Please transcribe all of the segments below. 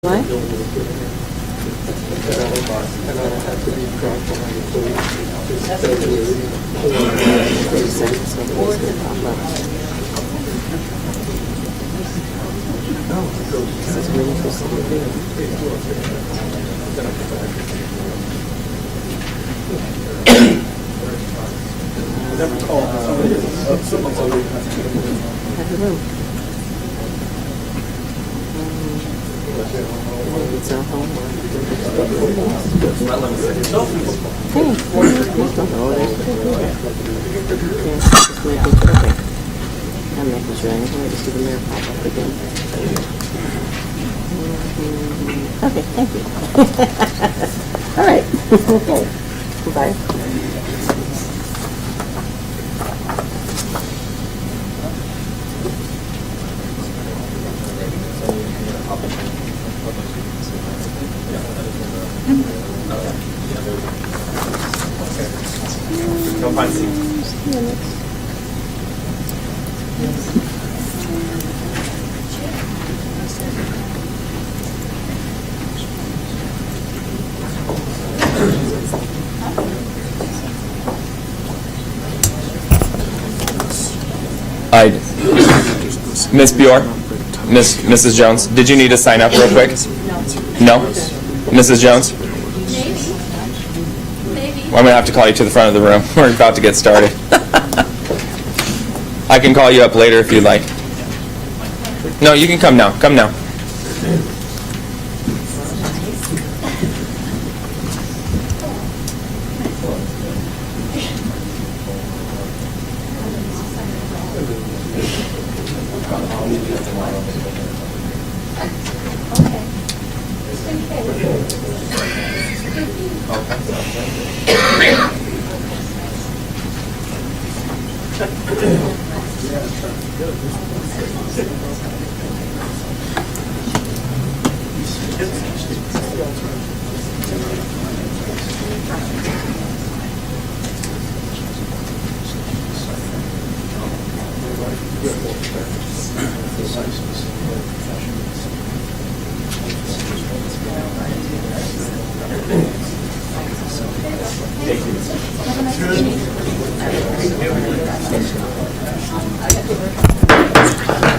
What? This is really interesting to Have a room. It's a home. I'm making sure anyway to see the mirror pop up again. Okay, thank you. All right. Bye. Come find seat. Miss Bjork, Mrs. Jones, did you need to sign up real quick? No? Mrs. Jones? Maybe. Well, I'm going to have to call you to the front of the room. We're about to get started. I can call you up later if you'd like. No, you can come now. Come now.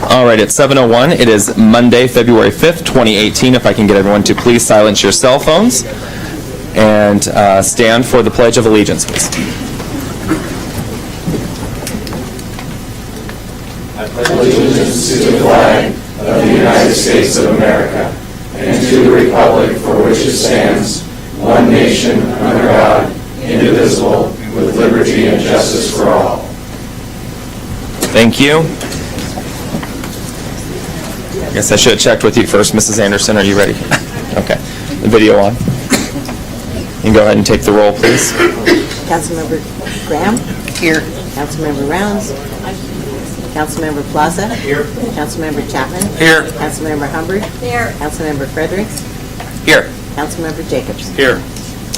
All right, it's 7:01. It is Monday, February 5th, 2018. If I can get everyone to please silence your cell phones and stand for the Pledge of Allegiance, please. I pledge allegiance to the flag of the United States of America and to the republic for which it stands, one nation, under God, indivisible, with liberty and justice for all. Thank you. I guess I should have checked with you first. Mrs. Anderson, are you ready? Okay. The video on. You can go ahead and take the roll, please. Councilmember Graham? Here. Councilmember Rounds? Councilmember Plaza? Here. Councilmember Chapman? Here. Councilmember Humbert? Here. Councilmember Fredericks? Here. Councilmember Jacobs? Here.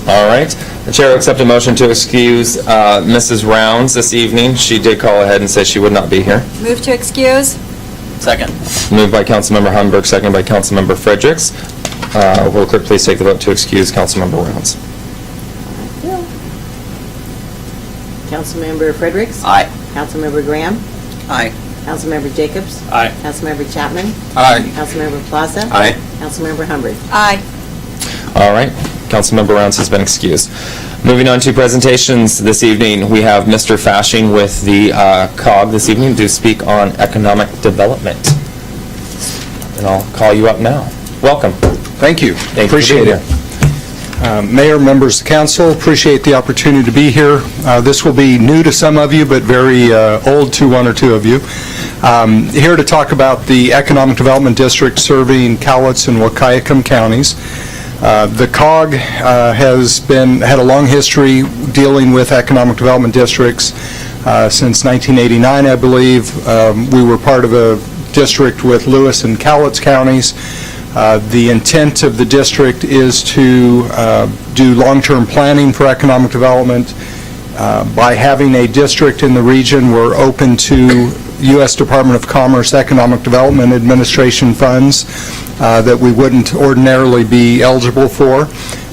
All right. The chair will accept a motion to excuse Mrs. Rounds this evening. She did call ahead and say she would not be here. Move to excuse. Second. Moved by Councilmember Humberg, seconded by Councilmember Fredericks. Will clerk please take the vote to excuse Councilmember Rounds? Councilmember Fredericks? Aye. Councilmember Graham? Aye. Councilmember Jacobs? Aye. Councilmember Chapman? Aye. Councilmember Plaza? Aye. Councilmember Humbert? Aye. All right. Councilmember Rounds has been excused. Moving on to presentations this evening, we have Mr. Fashing with the COG this evening to speak on economic development. And I'll call you up now. Welcome. Thank you. Appreciate it. Mayor, members of council, appreciate the opportunity to be here. This will be new to some of you, but very old to one or two of you. Here to talk about the Economic Development District serving Cowlitz and Wahkiakum counties. The COG has had a long history dealing with economic development districts since 1989, I believe. We were part of a district with Lewis and Cowlitz counties. The intent of the district is to do long-term planning for economic development. By having a district in the region, we're open to U.S. Department of Commerce Economic Development Administration funds that we wouldn't ordinarily be eligible for.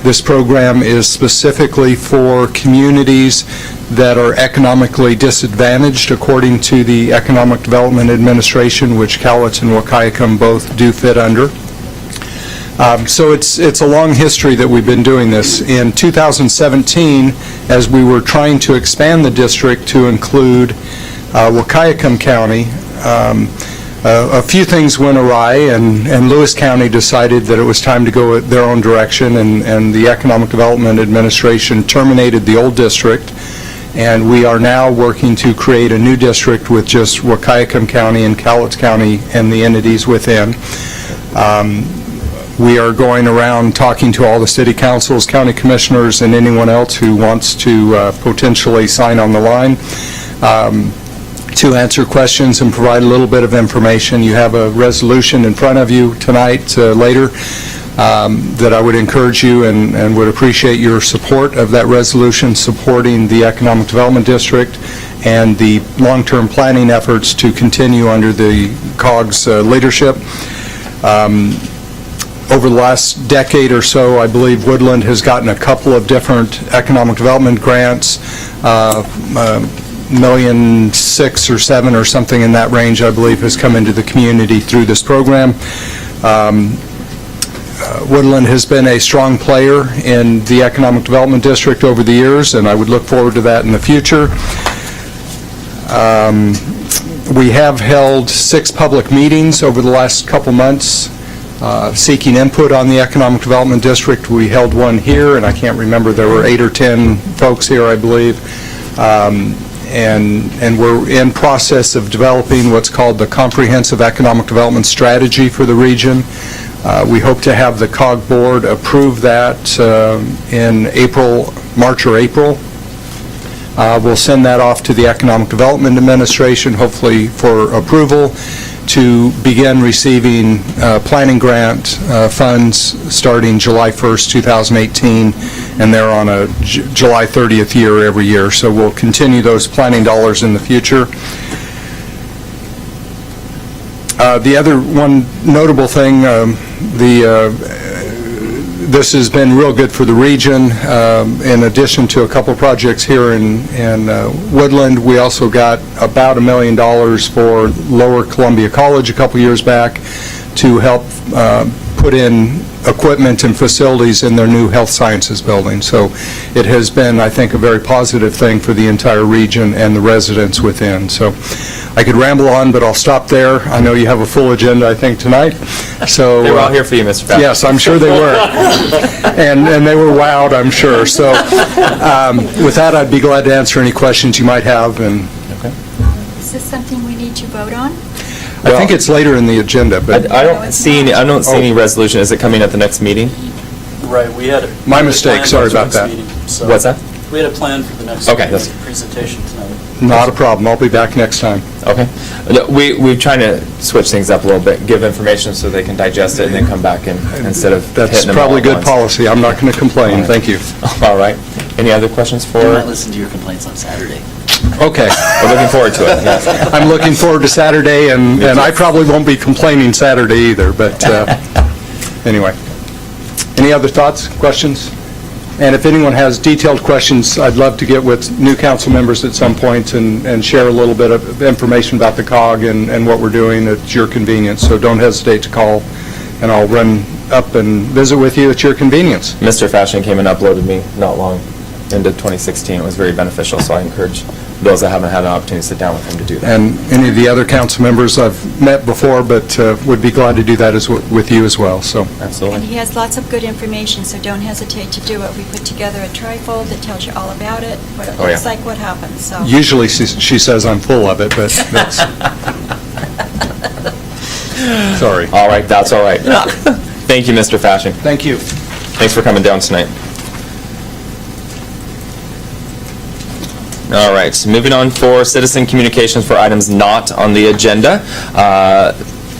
This program is specifically for communities that are economically disadvantaged according to the Economic Development Administration, which Cowlitz and Wahkiakum both do fit under. So it's a long history that we've been doing this. In 2017, as we were trying to expand the district to include Wahkiakum County, a few things went awry, and Lewis County decided that it was time to go their own direction, and the Economic Development Administration terminated the old district, and we are now working to create a new district with just Wahkiakum County and Cowlitz County and the entities within. We are going around talking to all the city councils, county commissioners, and anyone else who wants to potentially sign on the line to answer questions and provide a little bit of information. You have a resolution in front of you tonight, later, that I would encourage you and would appreciate your support of that resolution supporting the Economic Development District and the long-term planning efforts to continue under the COG's leadership. Over the last decade or so, I believe Woodland has gotten a couple of different economic development grants, $1.6 million or $7 or something in that range, I believe, has come into the community through this program. Woodland has been a strong player in the Economic Development District over the years, and I would look forward to that in the future. We have held 6 public meetings over the last couple months seeking input on the Economic Development District. We held one here, and I can't remember, there were 8 or 10 folks here, I believe. And we're in process of developing what's called the Comprehensive Economic Development Strategy for the region. We hope to have the COG board approve that in March or April. We'll send that off to the Economic Development Administration, hopefully for approval, to begin receiving planning grant funds starting July 1st, 2018, and they're on a July 30th year every year. So we'll continue those planning dollars in the future. The other one notable thing, this has been real good for the region. In addition to a couple projects here in Woodland, we also got about $1 million for Lower Columbia College a couple years back to help put in equipment and facilities in their new health sciences building. So it has been, I think, a very positive thing for the entire region and the residents within. So I could ramble on, but I'll stop there. I know you have a full agenda, I think, tonight. So They were all here for you, Mr. Fowler. yes, I'm sure they were. And they were wowed, I'm sure. So with that, I'd be glad to answer any questions you might have. And Is this something we need to vote on? I think it's later in the agenda, but I don't see any resolution. Is it coming at the next meeting? Right, we had. My mistake, sorry about that. What's that? We had a plan for the next Okay, that's- presentation tonight. not a problem. I'll be back next time. Okay. No, we're trying to switch things up a little bit, give information so they can digest it and then come back and instead of That's hitting them all probably at good once. policy. I'm not going to complain. Thank you. All right. Any other questions for? I might listen to your complaints on Saturday. Okay. We're looking forward to it. Yes. I'm looking forward to Saturday, and I probably won't be complaining Saturday either, but anyway. Any other thoughts, questions? And if anyone has detailed questions, I'd love to get with new council members at some point and share a little bit of information about the COG and what we're doing at your convenience. So don't hesitate to call, and I'll run up and visit with you at your convenience. Mr. Fashion came and uploaded me not long into 2016. It was very beneficial, so I encourage those that haven't had an opportunity to sit down with him to do that. And any of the other council members I've met before, but would be glad to do that with you as well. So And Absolutely. he has lots of good information, so don't hesitate to do it. We put together a trifold that tells you all about it, what it Oh, looks yeah. like, what happens, so. usually she says I'm full of it, but that's... Sorry. All right, that's all right. Thank you, Mr. Fashion. Thank you. Thanks for coming down tonight. All right, so moving on for citizen communications for items not on the agenda.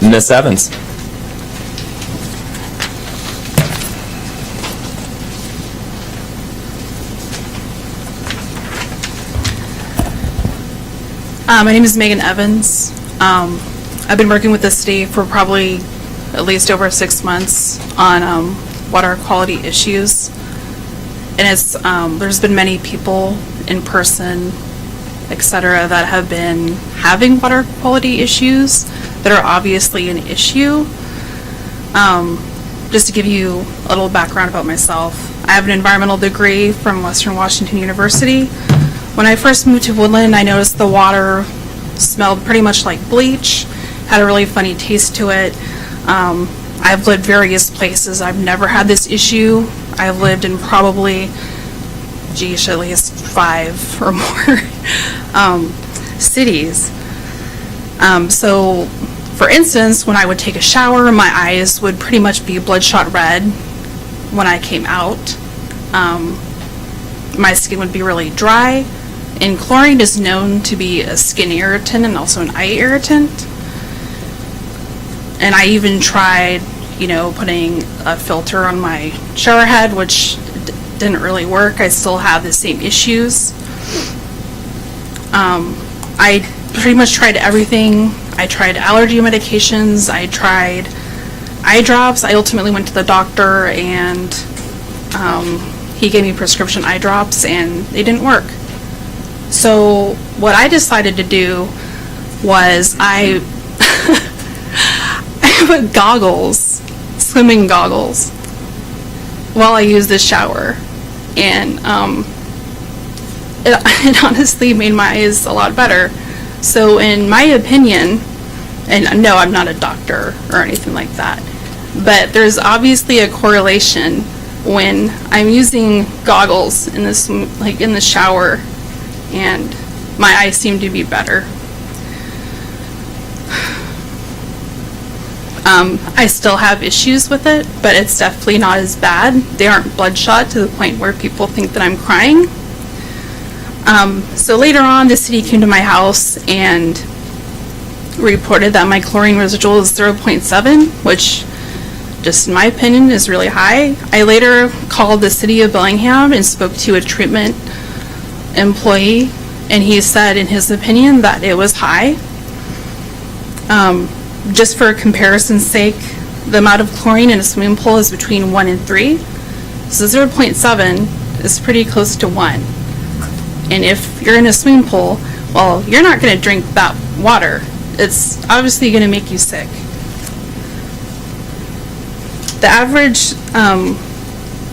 Ms. Evans. My name is Megan Evans. I've been working with the city for probably at least over 6 months on water quality issues. And it's there's been many people in person, et cetera, that have been having water quality issues that are obviously an issue. Just to give you a little background about myself, I have an environmental degree from Western Washington University. When I first moved to Woodland, I noticed the water smelled pretty much like bleach, had a really funny taste to it. I've lived various places. I've never had this issue. I've lived in probably, at least 5 or more cities. So, for instance, when I would take a shower, my eyes would pretty much be bloodshot red when I came out. My skin would be really dry, and chlorine is known to be a skin irritant and also an eye irritant. And I even tried, putting a filter on my shower head, which didn't really work. I still have the same issues. I pretty much tried everything. I tried allergy medications. I tried eye drops. I ultimately went to the doctor, and he gave me prescription eye drops, and they didn't work. So what I decided to do was I put goggles, swimming goggles, while I used the shower, and it honestly made my eyes a lot better. So in my opinion, and no, I'm not a doctor or anything like that, but there's obviously a correlation when I'm using goggles in this, in the shower, and my eyes seem to be better. I still have issues with it, but it's definitely not as bad. They aren't bloodshot to the point where people think that I'm crying. So later on, the city came to my house and reported that my chlorine residual is 0.7, which, just in my opinion, is really high. I later called the city of Bellingham and spoke to a treatment employee, and he said, in his opinion, that it was high. Just for comparison's sake, the amount of chlorine in a swimming pool is between 1 and 3. So 0.7 is pretty close to 1. And if you're in a swimming pool, well, you're not going to drink that water. It's obviously going to make you sick. The average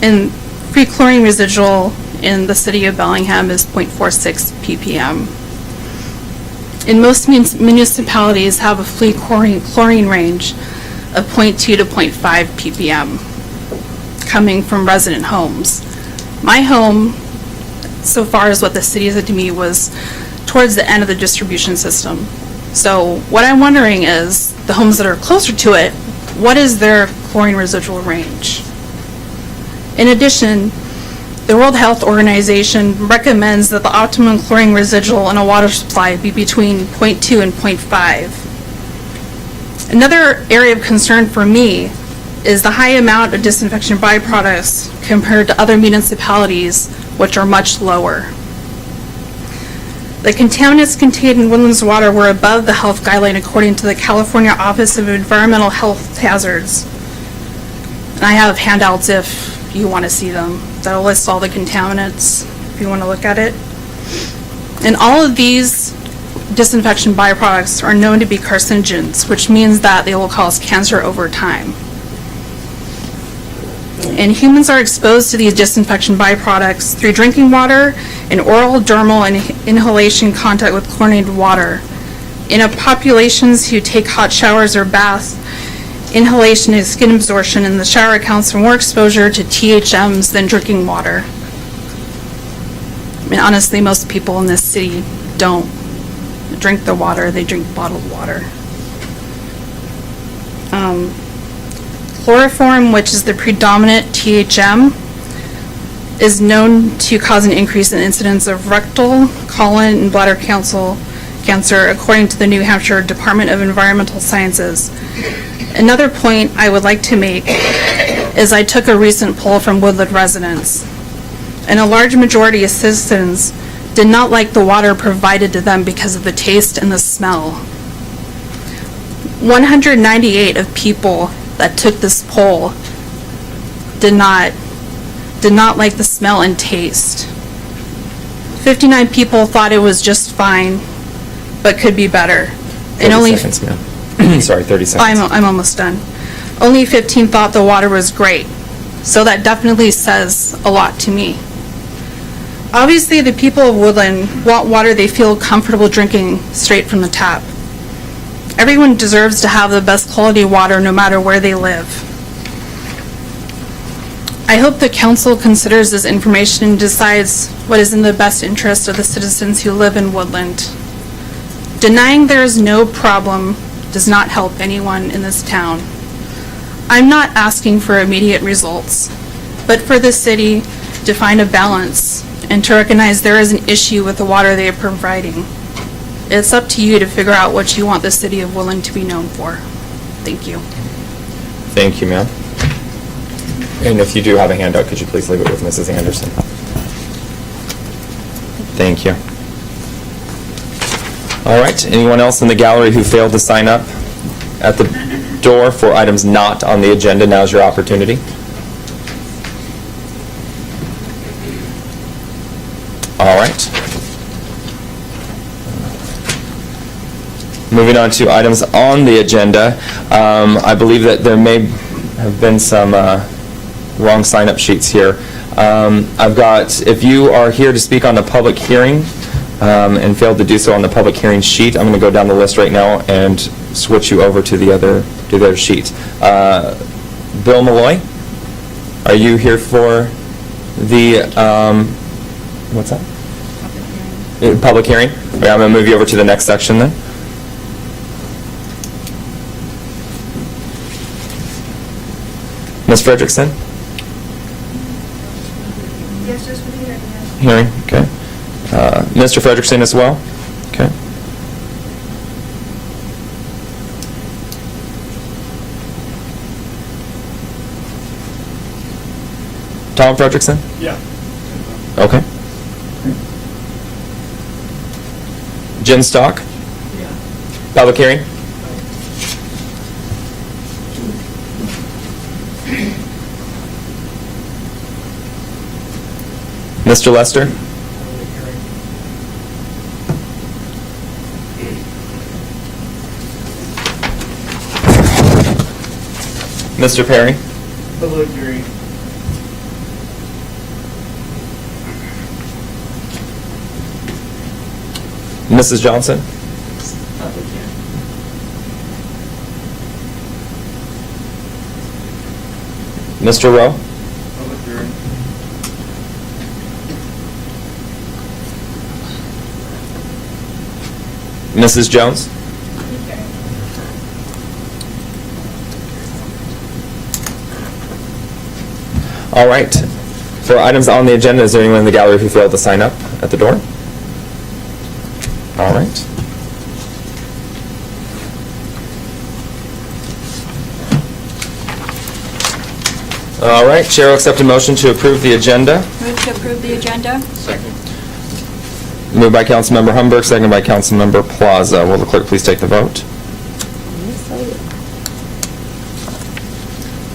in free chlorine residual in the city of Bellingham is 0.46 ppm. And most municipalities have a free chlorine range of 0.2 to 0.5 ppm coming from resident homes. My home, so far as what the city said to me, was towards the end of the distribution system. So what I'm wondering is, the homes that are closer to it, what is their chlorine residual range? In addition, the World Health Organization recommends that the optimum chlorine residual in a water supply be between 0.2 and 0.5. Another area of concern for me is the high amount of disinfection byproducts compared to other municipalities, which are much lower. The contaminants contained in Woodland's water were above the health guideline according to the California Office of Environmental Health Hazards. And I have handouts if you want to see them. That'll list all the contaminants if you want to look at it. And all of these disinfection byproducts are known to be carcinogens, which means that they will cause cancer over time. And humans are exposed to these disinfection byproducts through drinking water and oral, dermal, and inhalation contact with chlorinated water. In populations who take hot showers or baths, inhalation and skin absorption in the shower accounts for more exposure to THMs than drinking water. I mean, honestly, most people in this city don't drink the water, they drink bottled water. Chloroform, which is the predominant THM, is known to cause an increase in incidence of rectal, colon, and bladder cancer, according to the New Hampshire Department of Environmental Sciences. Another point I would like to make is I took a recent poll from Woodland residents, and a large majority of citizens did not like the water provided to them because of the taste and the smell. 198 of people that took this poll did not like the smell and taste. 59 people thought it was just fine, but could be better. 30 seconds, ma'am. Sorry, 30 seconds. I'm almost done. Only 15 thought the water was great. So that definitely says a lot to me. Obviously, the people of Woodland want water they feel comfortable drinking straight from the tap. Everyone deserves to have the best quality water no matter where they live. I hope the council considers this information and decides what is in the best interest of the citizens who live in Woodland. Denying there is no problem does not help anyone in this town. I'm not asking for immediate results, but for the city to find a balance and to recognize there is an issue with the water they are providing. It's up to you to figure out what you want the city of Woodland to be known for. Thank you. Thank you, ma'am. And if you do have a handout, could you please leave it with Mrs. Anderson? Thank you. All right, anyone else in the gallery who failed to sign up at the door for items not on the agenda? Now's your opportunity. All right. Moving on to items on the agenda, I believe that there may have been some wrong sign-up sheets here. I've got, if you are here to speak on the public hearing and failed to do so on the public hearing sheet, I'm going to go down the list right now and switch you over to the other sheet. Bill Malloy, are you here for the, what's that? Public hearing. Okay, I'm going to move you over to the next section then. Ms. Frederickson? Yes, just for the hearing, yes. Hearing, okay. Mr. Frederickson as well? Okay. Tom Frederickson? Yeah. Okay. Jim Stock? Yeah. Public hearing? Mr. Lester? Mr. Perry? Public hearing. Mrs. Johnson? Public hearing. Mr. Rowe? Public hearing. Mrs. Jones? All right. For items on the agenda, is there anyone in the gallery who failed to sign up at the door? All right. All right, Chair will accept a motion to approve the agenda. Move to approve the agenda? Second. Moved by Councilmember Humberg, seconded by Councilmember Plaza. Will the clerk please take the vote?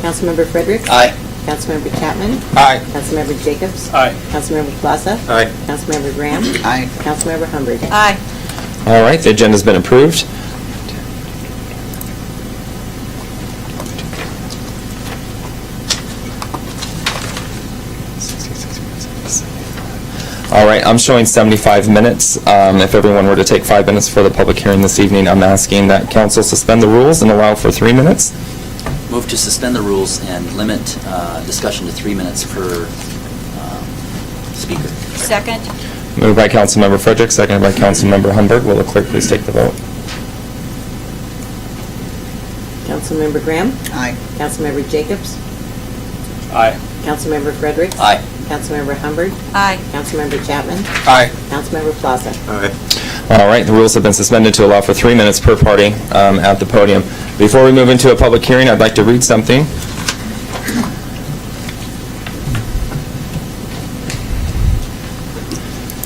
Councilmember Frederick? Aye. Councilmember Chapman? Aye. Councilmember Jacobs? Aye. Councilmember Plaza? Aye. Councilmember Graham? Aye. Councilmember Humbert? Aye. All right, the agenda's been approved. All right, I'm showing 75 minutes. If everyone were to take 5 minutes for the public hearing this evening, I'm asking that council suspend the rules and allow for 3 minutes. Move to suspend the rules and limit discussion to 3 minutes per speaker. Second? Moved by Councilmember Frederick, seconded by Councilmember Humberg. Will the clerk please take the vote? Councilmember Graham? Aye. Councilmember Jacobs? Aye. Councilmember Frederick? Aye. Councilmember Humbert? Aye. Councilmember Chapman? Aye. Councilmember Plaza? All right, the rules have been suspended to allow for 3 minutes per party at the podium. Before we move into a public hearing, I'd like to read something.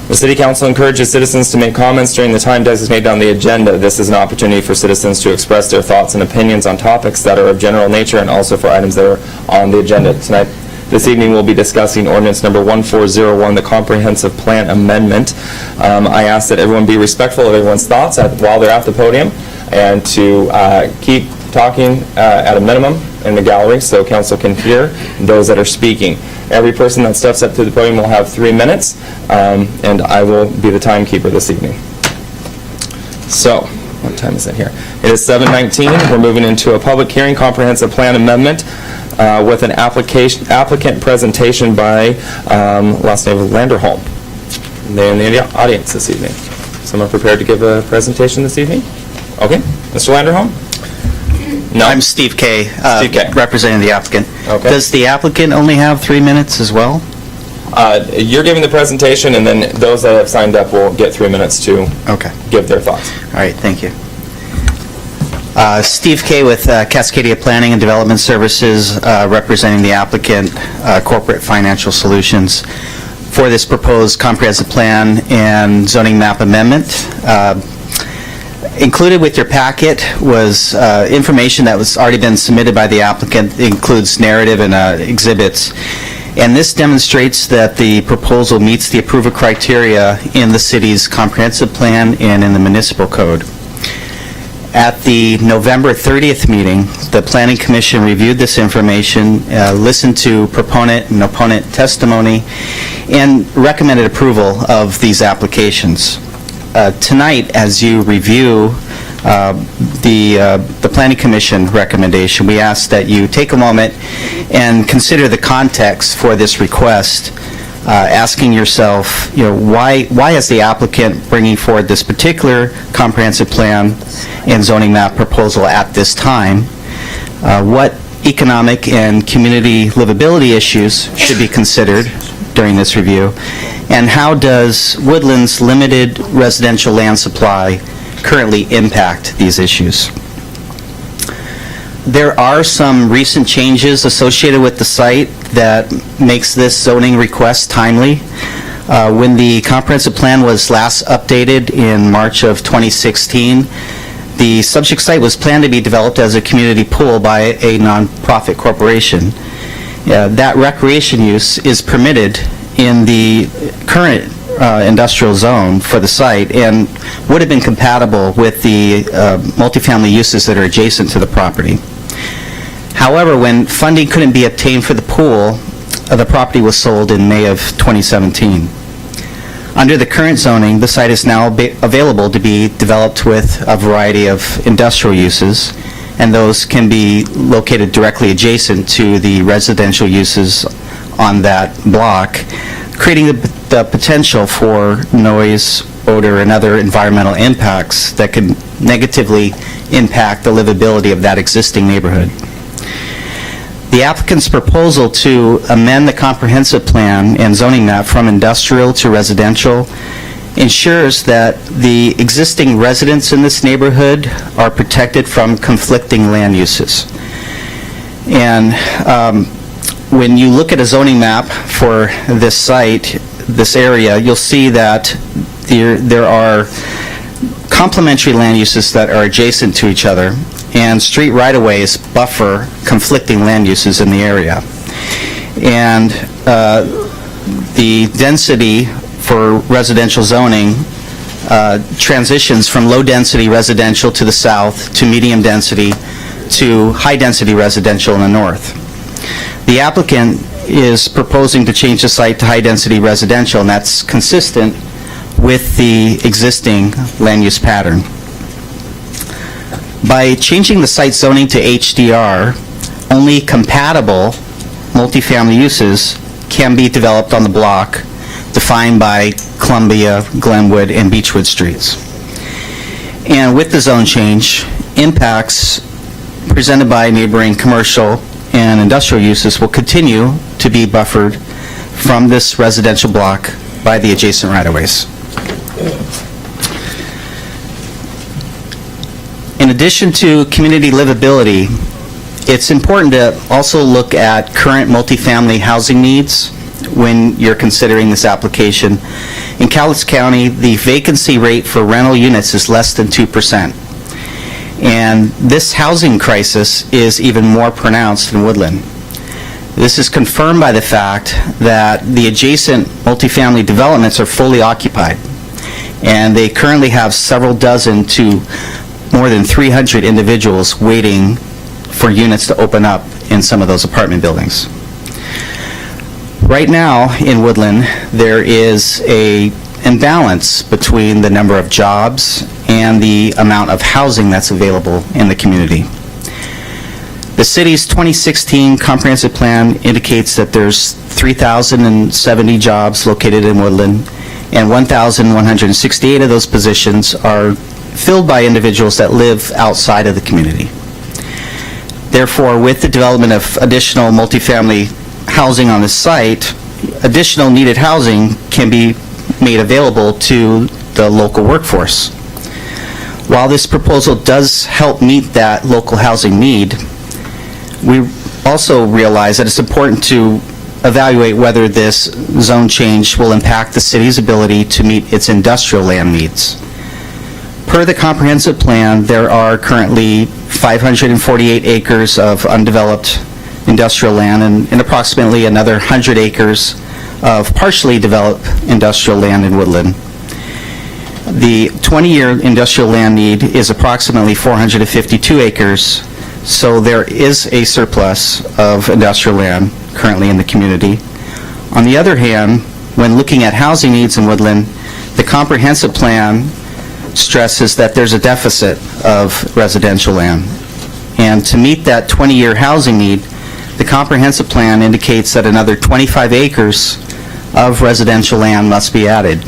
The City Council encourages citizens to make comments during the time designated on the agenda. This is an opportunity for citizens to express their thoughts and opinions on topics that are of general nature and also for items that are on the agenda. This evening, we'll be discussing ordinance number 1401, the Comprehensive Plan Amendment. I ask that everyone be respectful of everyone's thoughts while they're at the podium and to keep talking at a minimum in the gallery so council can hear those that are speaking. Every person that steps up to the podium will have 3 minutes, and I will be the timekeeper this evening. So, what time is it here? It is 7:19. We're moving into a public hearing, Comprehensive Plan Amendment, with an applicant presentation by last name of Landerholm. They're in the audience this evening. Someone prepared to give a presentation this evening? Okay, Mr. Landerholm? No. I'm Steve Kay, Steve Kay. representing the applicant. Okay. Does the applicant only have 3 minutes as well? You're giving the presentation, and then those that have signed up will get 3 minutes to Okay. give their thoughts. All right, thank you. Steve Kay with Cascadia Planning and Development Services, representing the applicant, Corporate Financial Solutions, for this proposed comprehensive plan and zoning map amendment. Included with your packet was information that was already been submitted by the applicant. It includes narrative and exhibits. And this demonstrates that the proposal meets the approval criteria in the city's comprehensive plan and in the municipal code. At the November 30th meeting, the Planning Commission reviewed this information, listened to proponent and opponent testimony, and recommended approval of these applications. Tonight, as you review the Planning Commission recommendation, we ask that you take a moment and consider the context for this request, asking yourself, why is the applicant bringing forward this particular comprehensive plan and zoning map proposal at this time? What economic and community livability issues should be considered during this review? And how does Woodland's limited residential land supply currently impact these issues? There are some recent changes associated with the site that makes this zoning request timely. When the comprehensive plan was last updated in March of 2016, the subject site was planned to be developed as a community pool by a nonprofit corporation. That recreation use is permitted in the current industrial zone for the site and would have been compatible with the multifamily uses that are adjacent to the property. However, when funding couldn't be obtained for the pool, the property was sold in May of 2017. Under the current zoning, the site is now available to be developed with a variety of industrial uses, and those can be located directly adjacent to the residential uses on that block, creating the potential for noise, odor, and other environmental impacts that can negatively impact the livability of that existing neighborhood. The applicant's proposal to amend the comprehensive plan and zoning map from industrial to residential ensures that the existing residents in this neighborhood are protected from conflicting land uses. And when you look at a zoning map for this site, this area, you'll see that there are complementary land uses that are adjacent to each other, and street right-of-ways buffer conflicting land uses in the area. And the density for residential zoning transitions from low-density residential to the south to medium-density to high-density residential in the north. The applicant is proposing to change the site to high-density residential, and that's consistent with the existing land use pattern. By changing the site zoning to HDR, only compatible multifamily uses can be developed on the block defined by Columbia, Glenwood, and Beechwood streets. And with the zone change, impacts presented by neighboring commercial and industrial uses will continue to be buffered from this residential block by the adjacent right-of-ways. In addition to community livability, it's important to also look at current multifamily housing needs when you're considering this application In Cowlitz County, the vacancy rate for rental units is less than 2%. And this housing crisis is even more pronounced in Woodland. This is confirmed by the fact that the adjacent multifamily developments are fully occupied, and they currently have several dozen to more than 300 individuals waiting for units to open up in some of those apartment buildings. Right now in Woodland, there is an imbalance between the number of jobs and the amount of housing that's available in the community. The city's 2016 comprehensive plan indicates that there's 3,070 jobs located in Woodland, and 1,168 of those positions are filled by individuals that live outside of the community. Therefore, with the development of additional multifamily housing on the site, additional needed housing can be made available to the local workforce. While this proposal does help meet that local housing need, we also realize that it's important to evaluate whether this zone change will impact the city's ability to meet its industrial land needs. Per the comprehensive plan, there are currently 548 acres of undeveloped industrial land and approximately another 100 acres of partially developed industrial land in Woodland. The 20-year industrial land need is approximately 452 acres, so there is a surplus of industrial land currently in the community. On the other hand, when looking at housing needs in Woodland, the comprehensive plan stresses that there's a deficit of residential land. And to meet that 20-year housing need, the comprehensive plan indicates that another 25 acres of residential land must be added.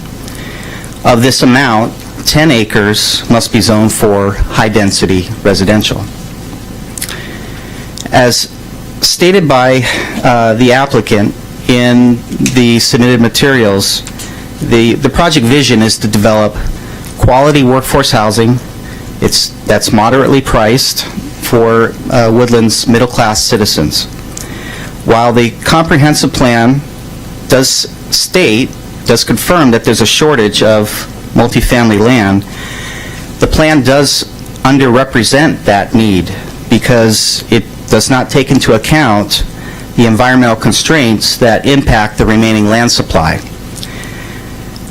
Of this amount, 10 acres must be zoned for high-density residential. As stated by the applicant in the submitted materials, the project vision is to develop quality workforce housing. That's moderately priced for Woodland's middle-class citizens. While the comprehensive plan does confirm that there's a shortage of multifamily land, the plan does underrepresent that need because it does not take into account the environmental constraints that impact the remaining land supply.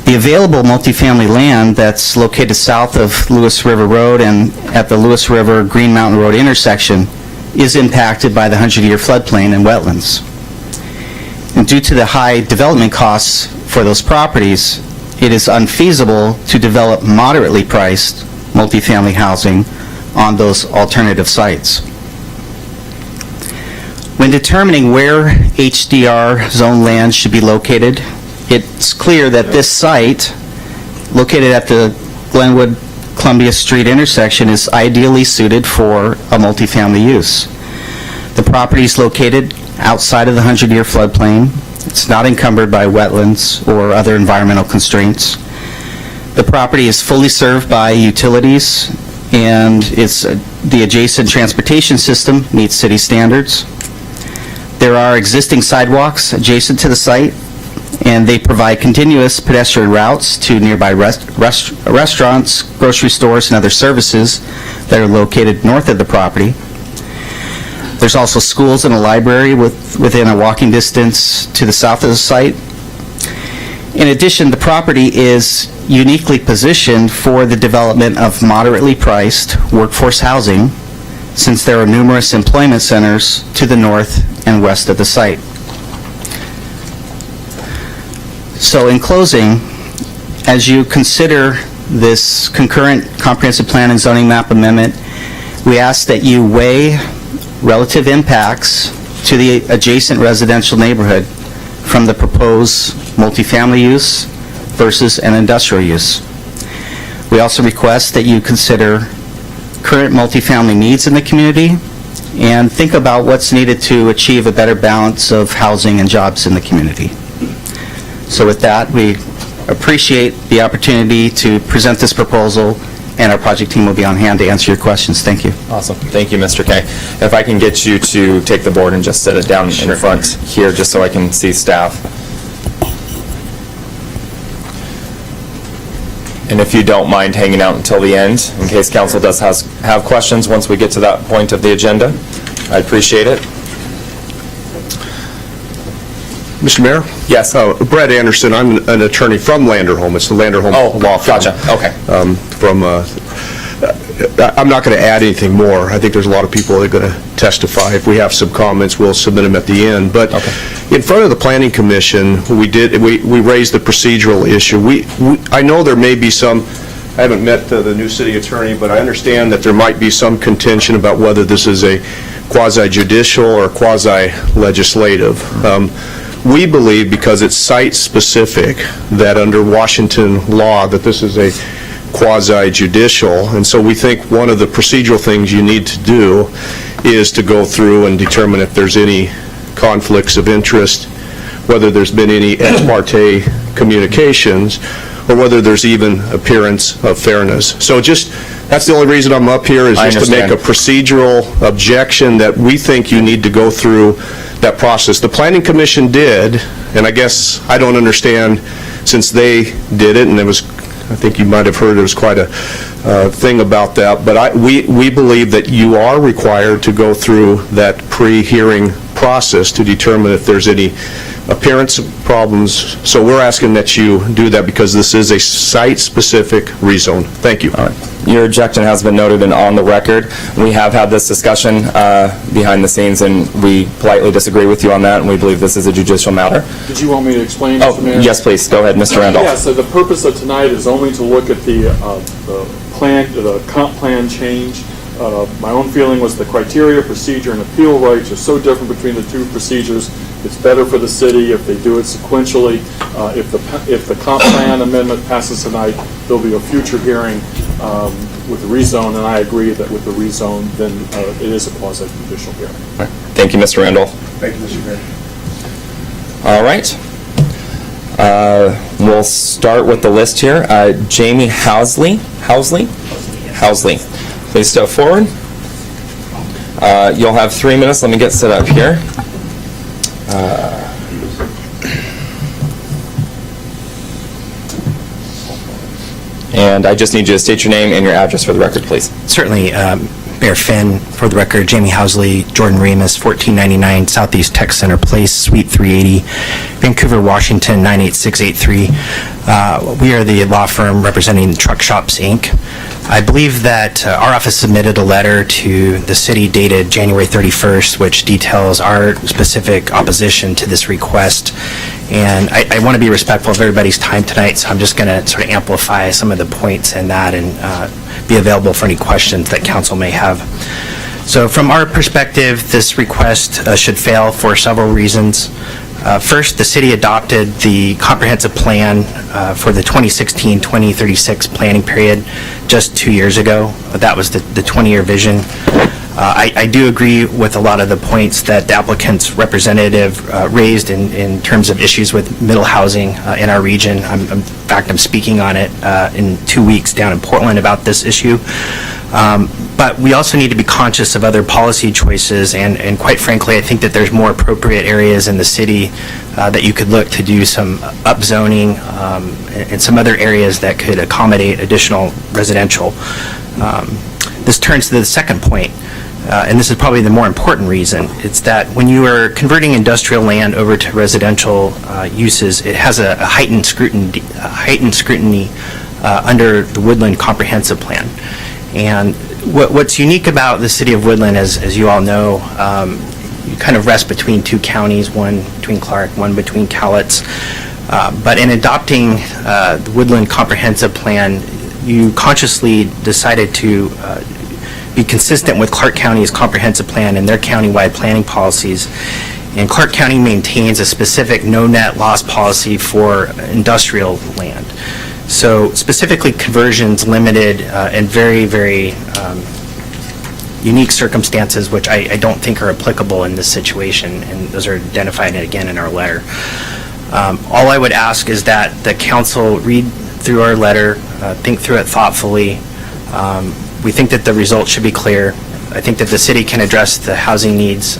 The available multifamily land that's located south of Lewis River Road and at the Lewis River Green Mountain Road intersection is impacted by the 100-year floodplain and wetlands. And due to the high development costs for those properties, it is unfeasible to develop moderately priced multifamily housing on those alternative sites. When determining where HDR zone land should be located, it's clear that this site, located at the Glenwood-Columbia Street intersection, is ideally suited for a multifamily use. The property is located outside of the 100-year floodplain. It's not encumbered by wetlands or other environmental constraints. The property is fully served by utilities, and the adjacent transportation system meets city standards. There are existing sidewalks adjacent to the site, and they provide continuous pedestrian routes to nearby restaurants, grocery stores, and other services that are located north of the property. There's also schools and a library within a walking distance to the south of the site. In addition, the property is uniquely positioned for the development of moderately priced workforce housing, since there are numerous employment centers to the north and west of the site. So in closing, as you consider this concurrent comprehensive plan and zoning map amendment, we ask that you weigh relative impacts to the adjacent residential neighborhood from the proposed multifamily use versus an industrial use. We also request that you consider current multifamily needs in the community and think about what's needed to achieve a better balance of housing and jobs in the community. So with that, we appreciate the opportunity to present this proposal, and our project team will be on hand to answer your questions. Thank you. Awesome. Thank you, Mr. Kay. If I can get you to take the board and just set it down in front here, just so I can see staff. And if you don't mind hanging out until the end, in case council does have questions once we get to that point of the agenda, I'd appreciate it. Mr. Mayor? Yes. Brett Anderson, I'm an attorney from Landerholm. It's the Landerholm Law Firm. Gotcha. Okay. I'm not going to add anything more. I think there's a lot of people that are going to testify. If we have some comments, we'll submit them at the end. But in front of the Planning Commission, we raised the procedural issue. I know there may be some, I haven't met the new city attorney, but I understand that there might be some contention about whether this is a quasi-judicial or quasi-legislative. We believe, because it's site-specific, that under Washington law, that this is a quasi-judicial, and so we think one of the procedural things you need to do is to go through and determine if there's any conflicts of interest, whether there's been any ex parte communications, or whether there's even appearance of fairness. So that's the only reason I'm up here, is just to make a procedural objection that we think you need to go through that process. The Planning Commission did, and I guess I don't understand, since they did it, and I think you might have heard there was quite a thing about that, but we believe that you are required to go through that pre-hearing process to determine if there's any appearance of problems. So we're asking that you do that because this is a site-specific rezone. Thank you. All right. Your objection has been noted and on the record. We have had this discussion behind the scenes, and we politely disagree with you on that, and we believe this is a judicial matter. Did you want me to explain, Mr. Mayor? Yes, please. Go ahead, Mr. Randolph. Yeah, so the purpose of tonight is only to look at the comp plan change. My own feeling was the criteria, procedure, and appeal rights are so different between the two procedures. It's better for the city if they do it sequentially. If the comp plan amendment passes tonight, there'll be a future hearing with the rezone, and I agree that with the rezone, then it is a quasi-judicial hearing. Right. Thank you, Mr. Randolph. Thank you, Mr. Mayor. All right. We'll start with the list here. Jamie Housley. Please step forward. You'll have 3 minutes. Let me get set up here. And I just need you to state your name and your address for the record, please. Certainly, Mayor Finn, for the record, Jamie Housley, Jordan Remus, 1499 Southeast Tech Center Place, Suite 380, Vancouver, Washington, 98683. We are the law firm representing Truck Shops, Inc. I believe that our office submitted a letter to the city dated January 31st, which details our specific opposition to this request. And I want to be respectful of everybody's time tonight, so I'm just going to sort of amplify some of the points in that and be available for any questions that council may have. So from our perspective, this request should fail for several reasons. First, the city adopted the comprehensive plan for the 2016-2036 planning period just 2 years ago. That was the 20-year vision. I do agree with a lot of the points that the applicant's representative raised in terms of issues with middle housing in our region. In fact, I'm speaking on it in 2 weeks down in Portland about this issue. But we also need to be conscious of other policy choices, and quite frankly, I think that there's more appropriate areas in the city that you could look to do some upzoning and some other areas that could accommodate additional residential. This turns to the second point, and this is probably the more important reason. It's that when you are converting industrial land over to residential uses, it has a heightened scrutiny under the Woodland Comprehensive Plan. And what's unique about the city of Woodland, as you all know, you kind of rest between two counties, one between Clark, one between Cowlitz. But in adopting the Woodland Comprehensive Plan, you consciously decided to be consistent with Clark County's comprehensive plan and their countywide planning policies. And Clark County maintains a specific no net loss policy for industrial land. So specifically conversions limited in very, very unique circumstances, which I don't think are applicable in this situation, and those are identified again in our letter. All I would ask is that the council read through our letter, think through it thoughtfully. We think that the results should be clear. I think that the city can address the housing needs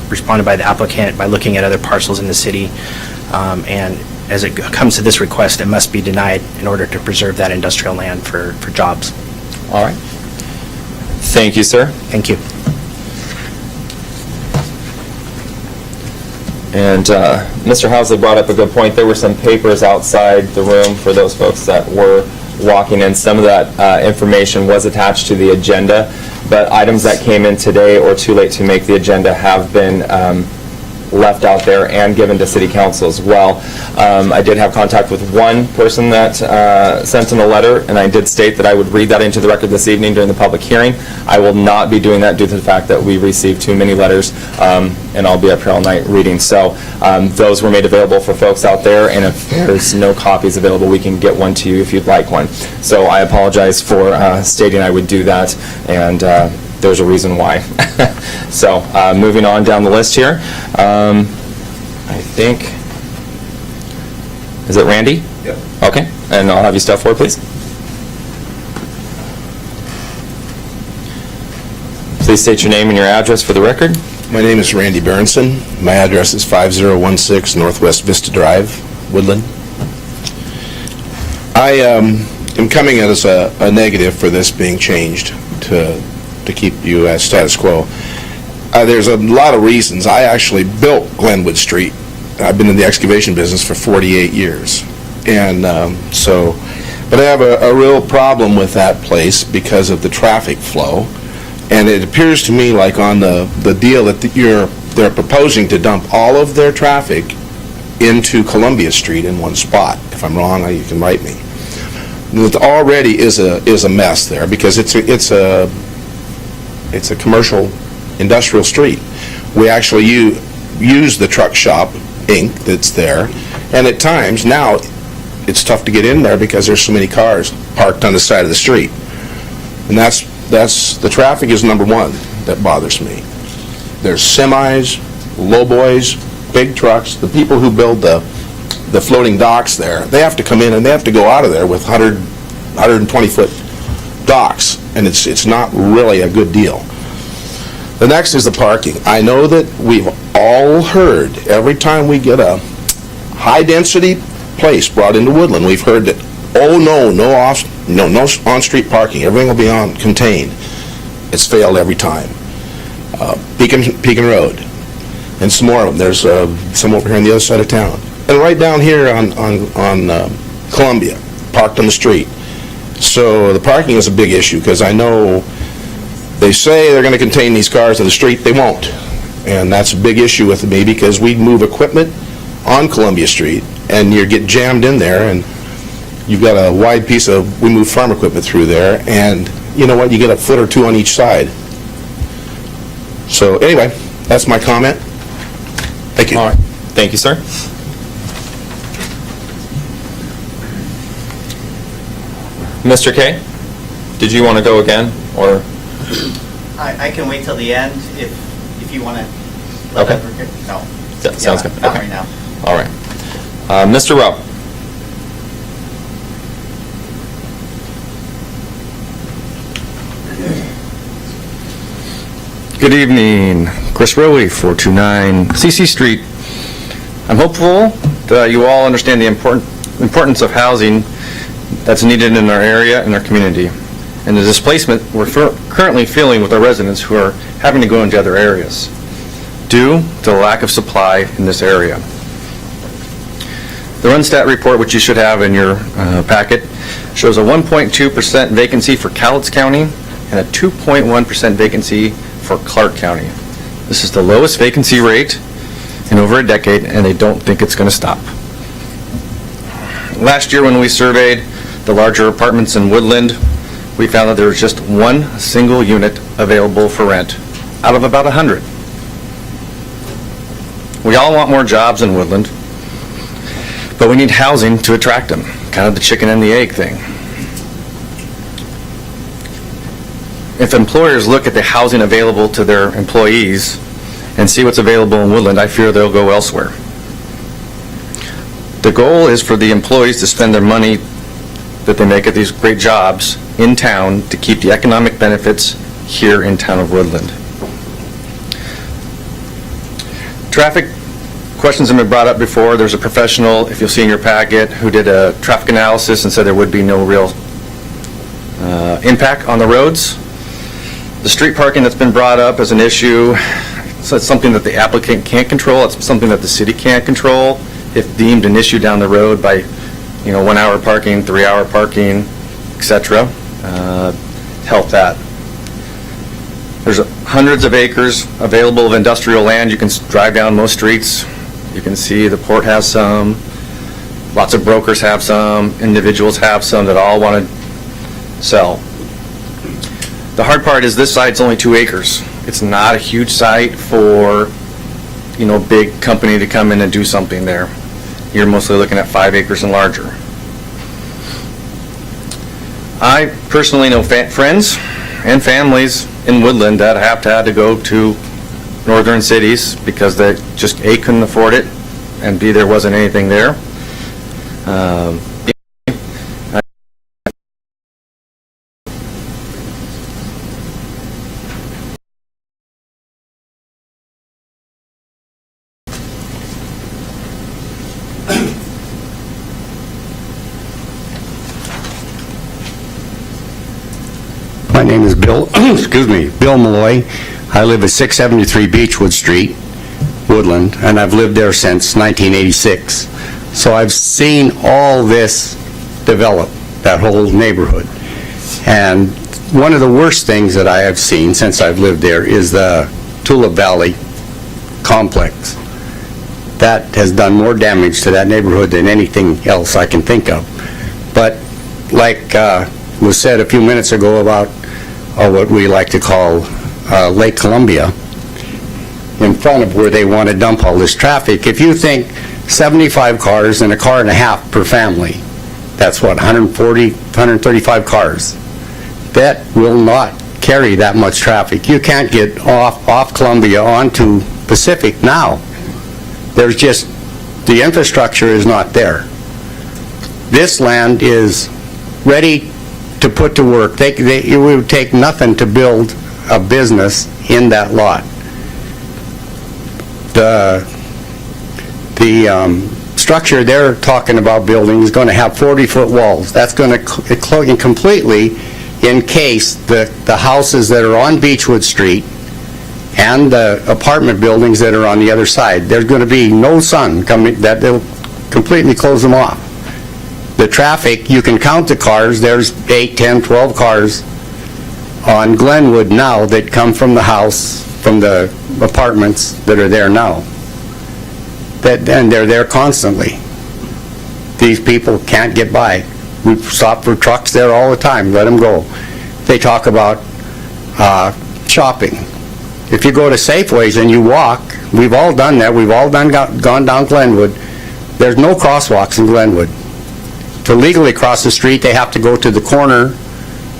responded by the applicant by looking at other parcels in the city. And as it comes to this request, it must be denied in order to preserve that industrial land for jobs. All right. Thank you, sir. Thank you. And Mr. Housley brought up a good point. There were some papers outside the room for those folks that were walking in. Some of that information was attached to the agenda, but items that came in today or too late to make the agenda have been left out there and given to City Council as well. I did have contact with one person that sent in a letter, and I did state that I would read that into the record this evening during the public hearing. I will not be doing that due to the fact that we received too many letters, and I'll be up here all night reading. So those were made available for folks out there, and if there's no copies available, we can get one to you if you'd like one. So I apologize for stating I would do that, and there's a reason why. So moving on down the list here, I think, is it Randy? Yep. Okay, and I'll have you step forward, please. Please state your name and your address for the record. My name is Randy Berenson. My address is 5016 Northwest Vista Drive, Woodland. I am coming as a negative for this being changed to keep you as status quo. There's a lot of reasons. I actually built Glenwood Street. I've been in the excavation business for 48 years. And but I have a real problem with that place because of the traffic flow. And it appears to me like on the deal that they're proposing to dump all of their traffic into Columbia Street in one spot. If I'm wrong, you can write me. It already is a mess there because it's a commercial industrial street. We actually use the truck shop Inc. that's there, and at times now it's tough to get in there because there's so many cars parked on the side of the street. And that's the traffic is number one that bothers me. There's semis, lowboys, big trucks. The people who build the floating docks there, they have to come in and they have to go out of there with 120-foot docks, and it's not really a good deal. The next is the parking. I know that we've all heard every time we get a high-density place brought into Woodland, we've heard that, oh no on-street parking. Everything will be contained. It's failed every time. Pekin Road, and some more of them. There's some over here on the other side of town, and right down here on Columbia, parked on the street. So the parking is a big issue because I know they say they're going to contain these cars in the street. They won't, and that's a big issue with me because we move equipment on Columbia Street, and you get jammed in there, and you've got a wide piece of, we move farm equipment through there, and you know what, you get a foot or two on each side. So anyway, that's my comment. Thank you. All right. Thank you, sir. Mr. Kay, did you want to go again, or? I can wait till the end if you want to. Okay. No. That sounds good. Not Okay. right now. All right. Mr. Rowe. Good evening. Chris Rowe, 429 CC Street. I'm hopeful that you all understand the importance of housing that's needed in our area and our community, and the displacement we're currently feeling with our residents who are having to go into other areas due to the lack of supply in this area. The Rundstat report, which you should have in your packet, shows a 1.2% vacancy for Cowlitz County and a 2.1% vacancy for Clark County. This is the lowest vacancy rate in over a decade, and they don't think it's going to stop. Last year when we surveyed the larger apartments in Woodland, we found that there was just one single unit available for rent out of about 100. We all want more jobs in Woodland, but we need housing to attract them, kind of the chicken and the egg thing. If employers look at the housing available to their employees and see what's available in Woodland, I fear they'll go elsewhere. The goal is for the employees to spend their money that they make at these great jobs in town to keep the economic benefits here in town of Woodland. Traffic questions have been brought up before. There's a professional, if you'll see in your packet, who did a traffic analysis and said there would be no real impact on the roads. The street parking that's been brought up as an issue, so it's something that the applicant can't control. It's something that the city can't control if deemed an issue down the road by, 1 hour parking, 3 hour parking, etc. Help that. There's hundreds of acres available of industrial land. You can drive down most streets. You can see the port has some, lots of brokers have some, individuals have some that all want to sell. The hard part is this site's only 2 acres. It's not a huge site for, big company to come in and do something there. You're mostly looking at 5 acres and larger. I personally know friends and families in Woodland that have had to go to northern cities because they just A, couldn't afford it, and B, there wasn't anything there. My name is Bill, Bill Malloy. I live at 673 Beechwood Street, Woodland, and I've lived there since 1986. So I've seen all this develop, that whole neighborhood. And one of the worst things that I have seen since I've lived there is the Tulip Valley complex. That has done more damage to that neighborhood than anything else I can think of. But like was said a few minutes ago about what we like to call Lake Columbia, in front of where they want to dump all this traffic, if you think 75 cars and a car and a half per family, that's what, 140, 135 cars. That will not carry that much traffic. You can't get off Columbia onto Pacific now. There's just, the infrastructure is not there. This land is ready to put to work. It would take nothing to build a business in that lot. The structure they're talking about building is going to have 40-foot walls. That's going to completely encase the houses that are on Beechwood Street and the apartment buildings that are on the other side. There's going to be no sun coming, that they'll completely close them off. The traffic, you can count the cars. There's 8, 10, 12 cars on Glenwood now that come from the house, from the apartments that are there now. And they're there constantly. These people can't get by. We stop for trucks there all the time, let them go. They talk about shopping. If you go to Safeways and you walk, we've all done that, we've all gone down Glenwood, there's no crosswalks in Glenwood. To legally cross the street, they have to go to the corner,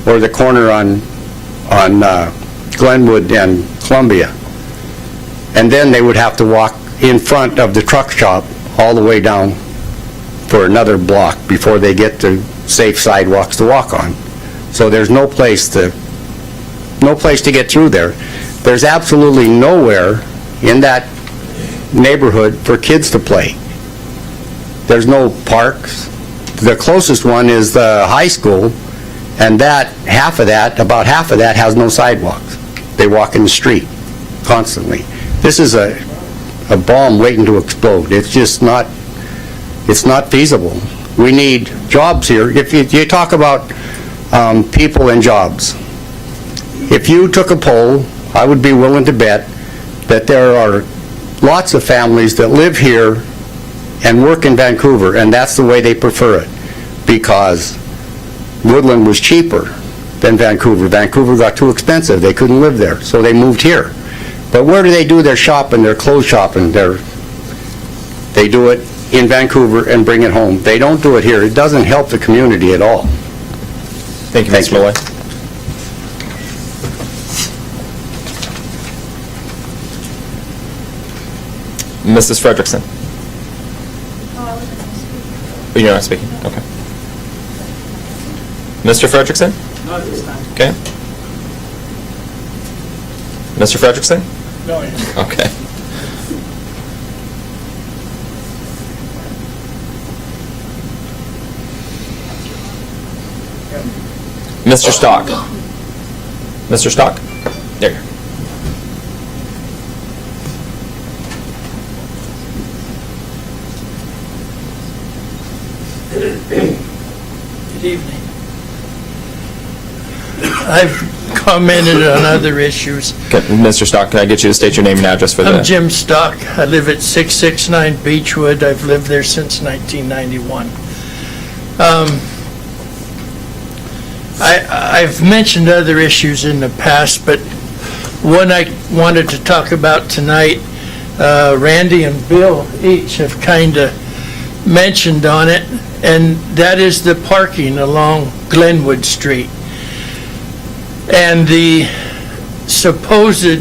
or the corner on Glenwood and Columbia. And then they would have to walk in front of the truck shop all the way down for another block before they get to safe sidewalks to walk on. So there's no place to get through there. There's absolutely nowhere in that neighborhood for kids to play. There's no parks. The closest one is the high school, and about half of that has no sidewalks. They walk in the street constantly. This is a bomb waiting to explode. It's just not, it's not feasible. We need jobs here. If you talk about people and jobs, if you took a poll, I would be willing to bet that there are lots of families that live here and work in Vancouver, and that's the way they prefer it, because Woodland was cheaper than Vancouver. Vancouver got too expensive. They couldn't live there, so they moved here. But where do they do their shopping, their clothes shopping? They do it in Vancouver and bring it home. They don't do it here. It doesn't help the community at all. Thank you, Mr. Malloy. Mrs. Frederickson. Oh, you're not speaking? Okay. Mr. Frederickson? Not at this time. Okay. Mr. Frederickson? No, yeah. Okay. Mr. Stock. Mr. Stock? There you go. Good evening. I've commented on other issues. Okay, Mr. Stock, can I get you to state your name and address for the... I'm Jim Stock. I live at 669 Beechwood. I've lived there since 1991. I've mentioned other issues in the past, but one I wanted to talk about tonight, Randy and Bill each have kind of mentioned on it, and that is the parking along Glenwood Street. And the supposed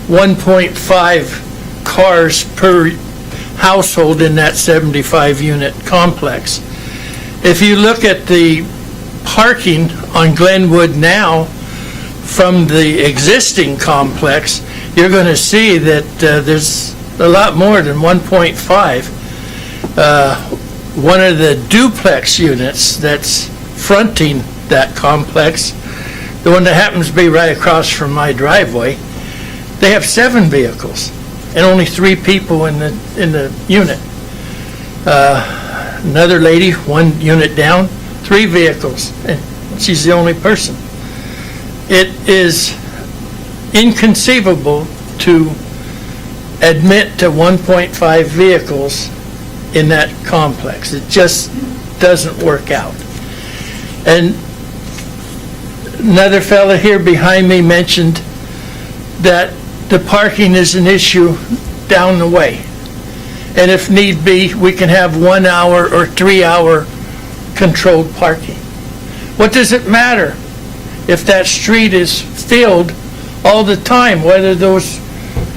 1.5 cars per household in that 75-unit complex. If you look at the parking on Glenwood now from the existing complex, you're going to see that there's a lot more than 1.5. One of the duplex units that's fronting that complex, the one that happens to be right across from my driveway, they have 7 vehicles and only 3 people in the unit. Another lady, 1 unit down, 3 vehicles, and she's the only person. It is inconceivable to admit to 1.5 vehicles in that complex. It just doesn't work out. And another fella here behind me mentioned that the parking is an issue down the way. And if need be, we can have 1 hour or 3 hour controlled parking. What does it matter if that street is filled all the time, whether those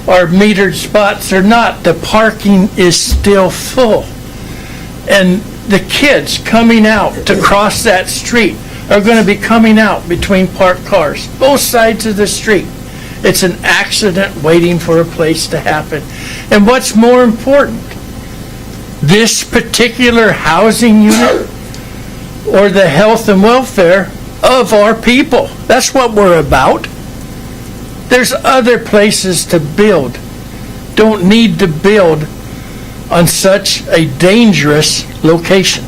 are metered spots or not? The parking is still full. And the kids coming out to cross that street are going to be coming out between parked cars, both sides of the street. It's an accident waiting for a place to happen. And what's more important, this particular housing unit or the health and welfare of our people? That's what we're about. There's other places to build. Don't need to build on such a dangerous location.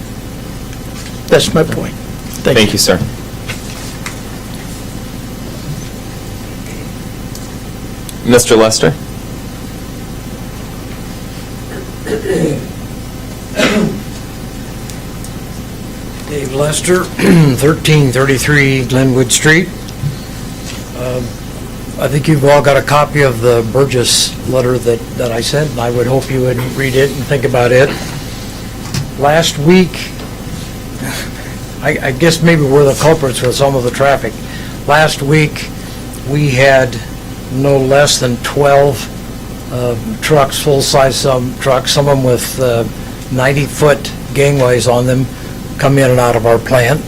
That's my point. Thank you, sir. Mr. Lester? Dave Lester, 1333 Glenwood Street. I think you've all got a copy of the Burgess letter that I sent, and I would hope you would read it and think about it. Last week, I guess maybe we're the culprits with some of the traffic. Last week, we had no less than 12 trucks, full-size trucks, some of them with 90-foot gangways on them, come in and out of our plant.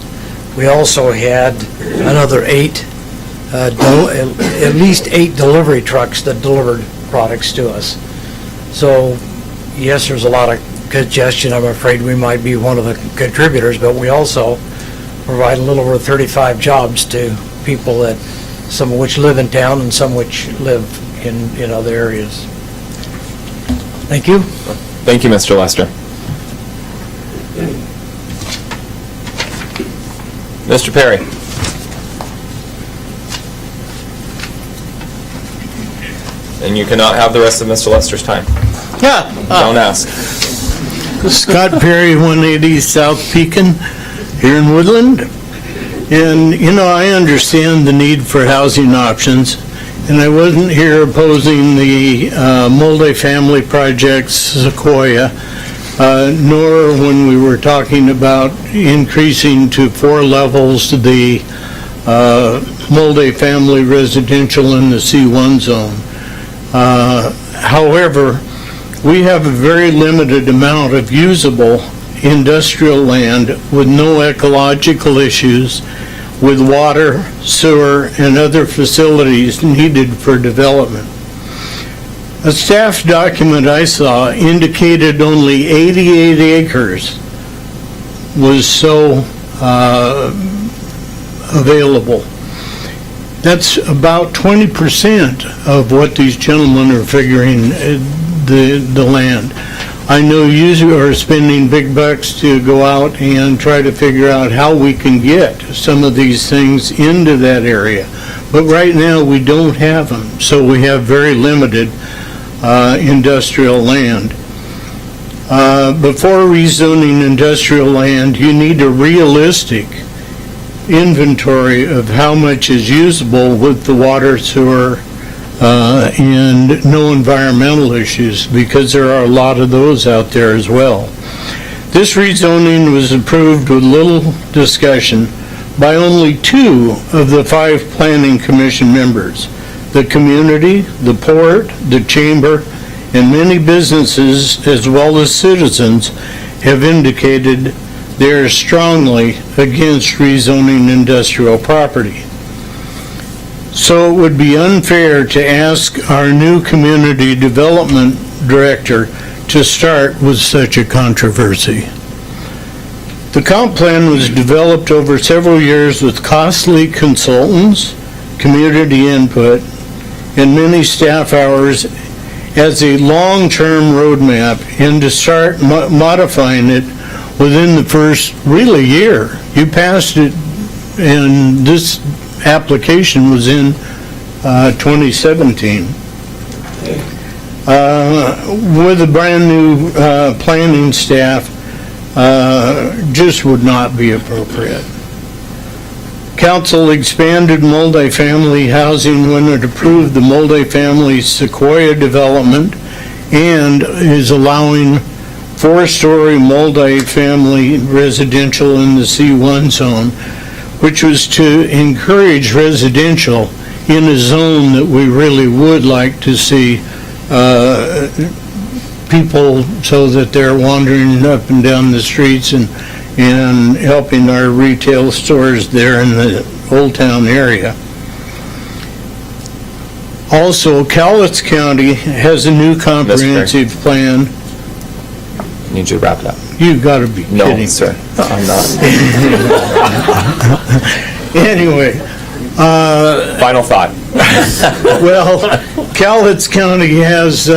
We also had another 8, at least 8 delivery trucks that delivered products to us. So, yes, there's a lot of congestion. I'm afraid we might be one of the contributors, but we also provide a little over 35 jobs to people that, some of which live in town and some which live in other areas. Thank you. Thank you, Mr. Lester. Mr. Perry? And you cannot have the rest of Mr. Lester's time. Yeah. Don't ask. Scott Perry, 180 South Pekin, here in Woodland. And, you know, I understand the need for housing options, and I wasn't here opposing the multifamily projects, Sequoia, nor when we were talking about increasing to 4 levels the multifamily residential in the C1 zone. However, we have a very limited amount of usable industrial land with no ecological issues, with water, sewer, and other facilities needed for development. A staff document I saw indicated only 88 acres was so available. That's about 20% of what these gentlemen are figuring the land. I know you are spending big bucks to go out and try to figure out how we can get some of these things into that area. But right now, we don't have them, so we have very limited industrial land. Before rezoning industrial land, you need a realistic inventory of how much is usable with the water, sewer, and no environmental issues, because there are a lot of those out there as well. This rezoning was approved with little discussion by only 2 of the 5 Planning Commission members. The community, the port, the chamber, and many businesses, as well as citizens, have indicated they are strongly against rezoning industrial property. So it would be unfair to ask our new community development director to start with such a controversy. The comp plan was developed over several years with costly consultants, community input, and many staff hours as a long-term roadmap, and to start modifying it within the first really year. You passed it, and this application was in 2017. With a brand-new planning staff, just would not be appropriate. Council expanded multifamily housing when it approved the multifamily Sequoia development and is allowing 4-story multifamily residential in the C1 zone, which was to encourage residential in a zone that we really would like to see people, so that they're wandering up and down the streets and helping our retail stores there in the Old Town area. Also, Cowlitz County has a new comprehensive plan. Need you to wrap it up. You've got to be kidding. No, sir, I'm not. Anyway. Final thought. Well, Cowlitz County has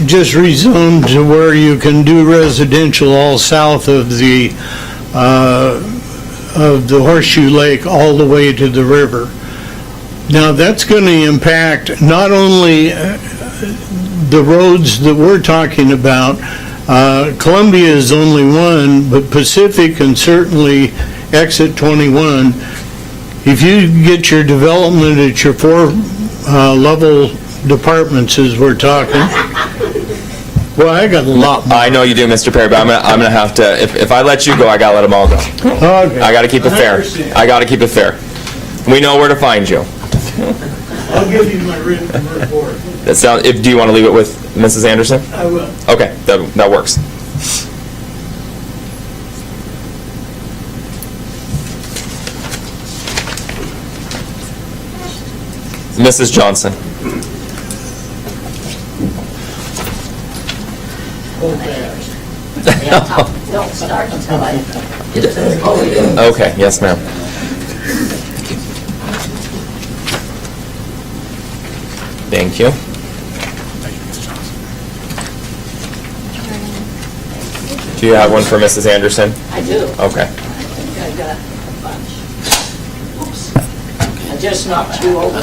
just rezoned to where you can do residential all south of the Horseshoe Lake all the way to the river. Now, that's going to impact not only the roads that we're talking about. Columbia is only one, but Pacific and certainly Exit 21. If you get your development at your 4-level departments, as we're talking, well, I got a lot more. I know you do, Mr. Perry, but I'm gonna have to, if I let you go, I gotta let them all go. Okay. I gotta keep it fair. I gotta keep it fair. We know where to find you. I'll give you my written report. Do you want to leave it with Mrs. Anderson? I will. Okay, that works. Mrs. Johnson. Don't start until I get to the podium. Okay, yes, ma'am. Thank you. Do you have one for Mrs. Anderson? I do. Okay. I think I got a bunch. Oops. I just knocked you over.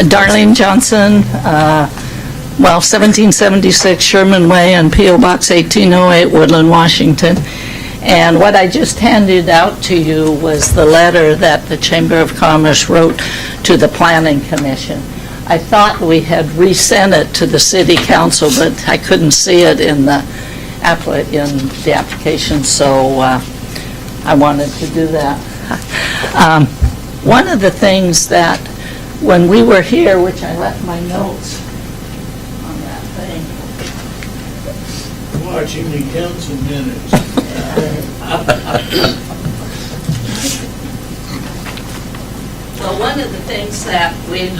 Darlene Johnson, 1776 Sherman Way and P.O. Box 1808, Woodland, Washington. And what I just handed out to you was the letter that the Chamber of Commerce wrote to the Planning Commission. I thought we had resent it to the City Council, but I couldn't see it in the application, so I wanted to do that. One of the things that when we were here, which I left my notes on that thing. Watching the council minutes. Well, one of the things that we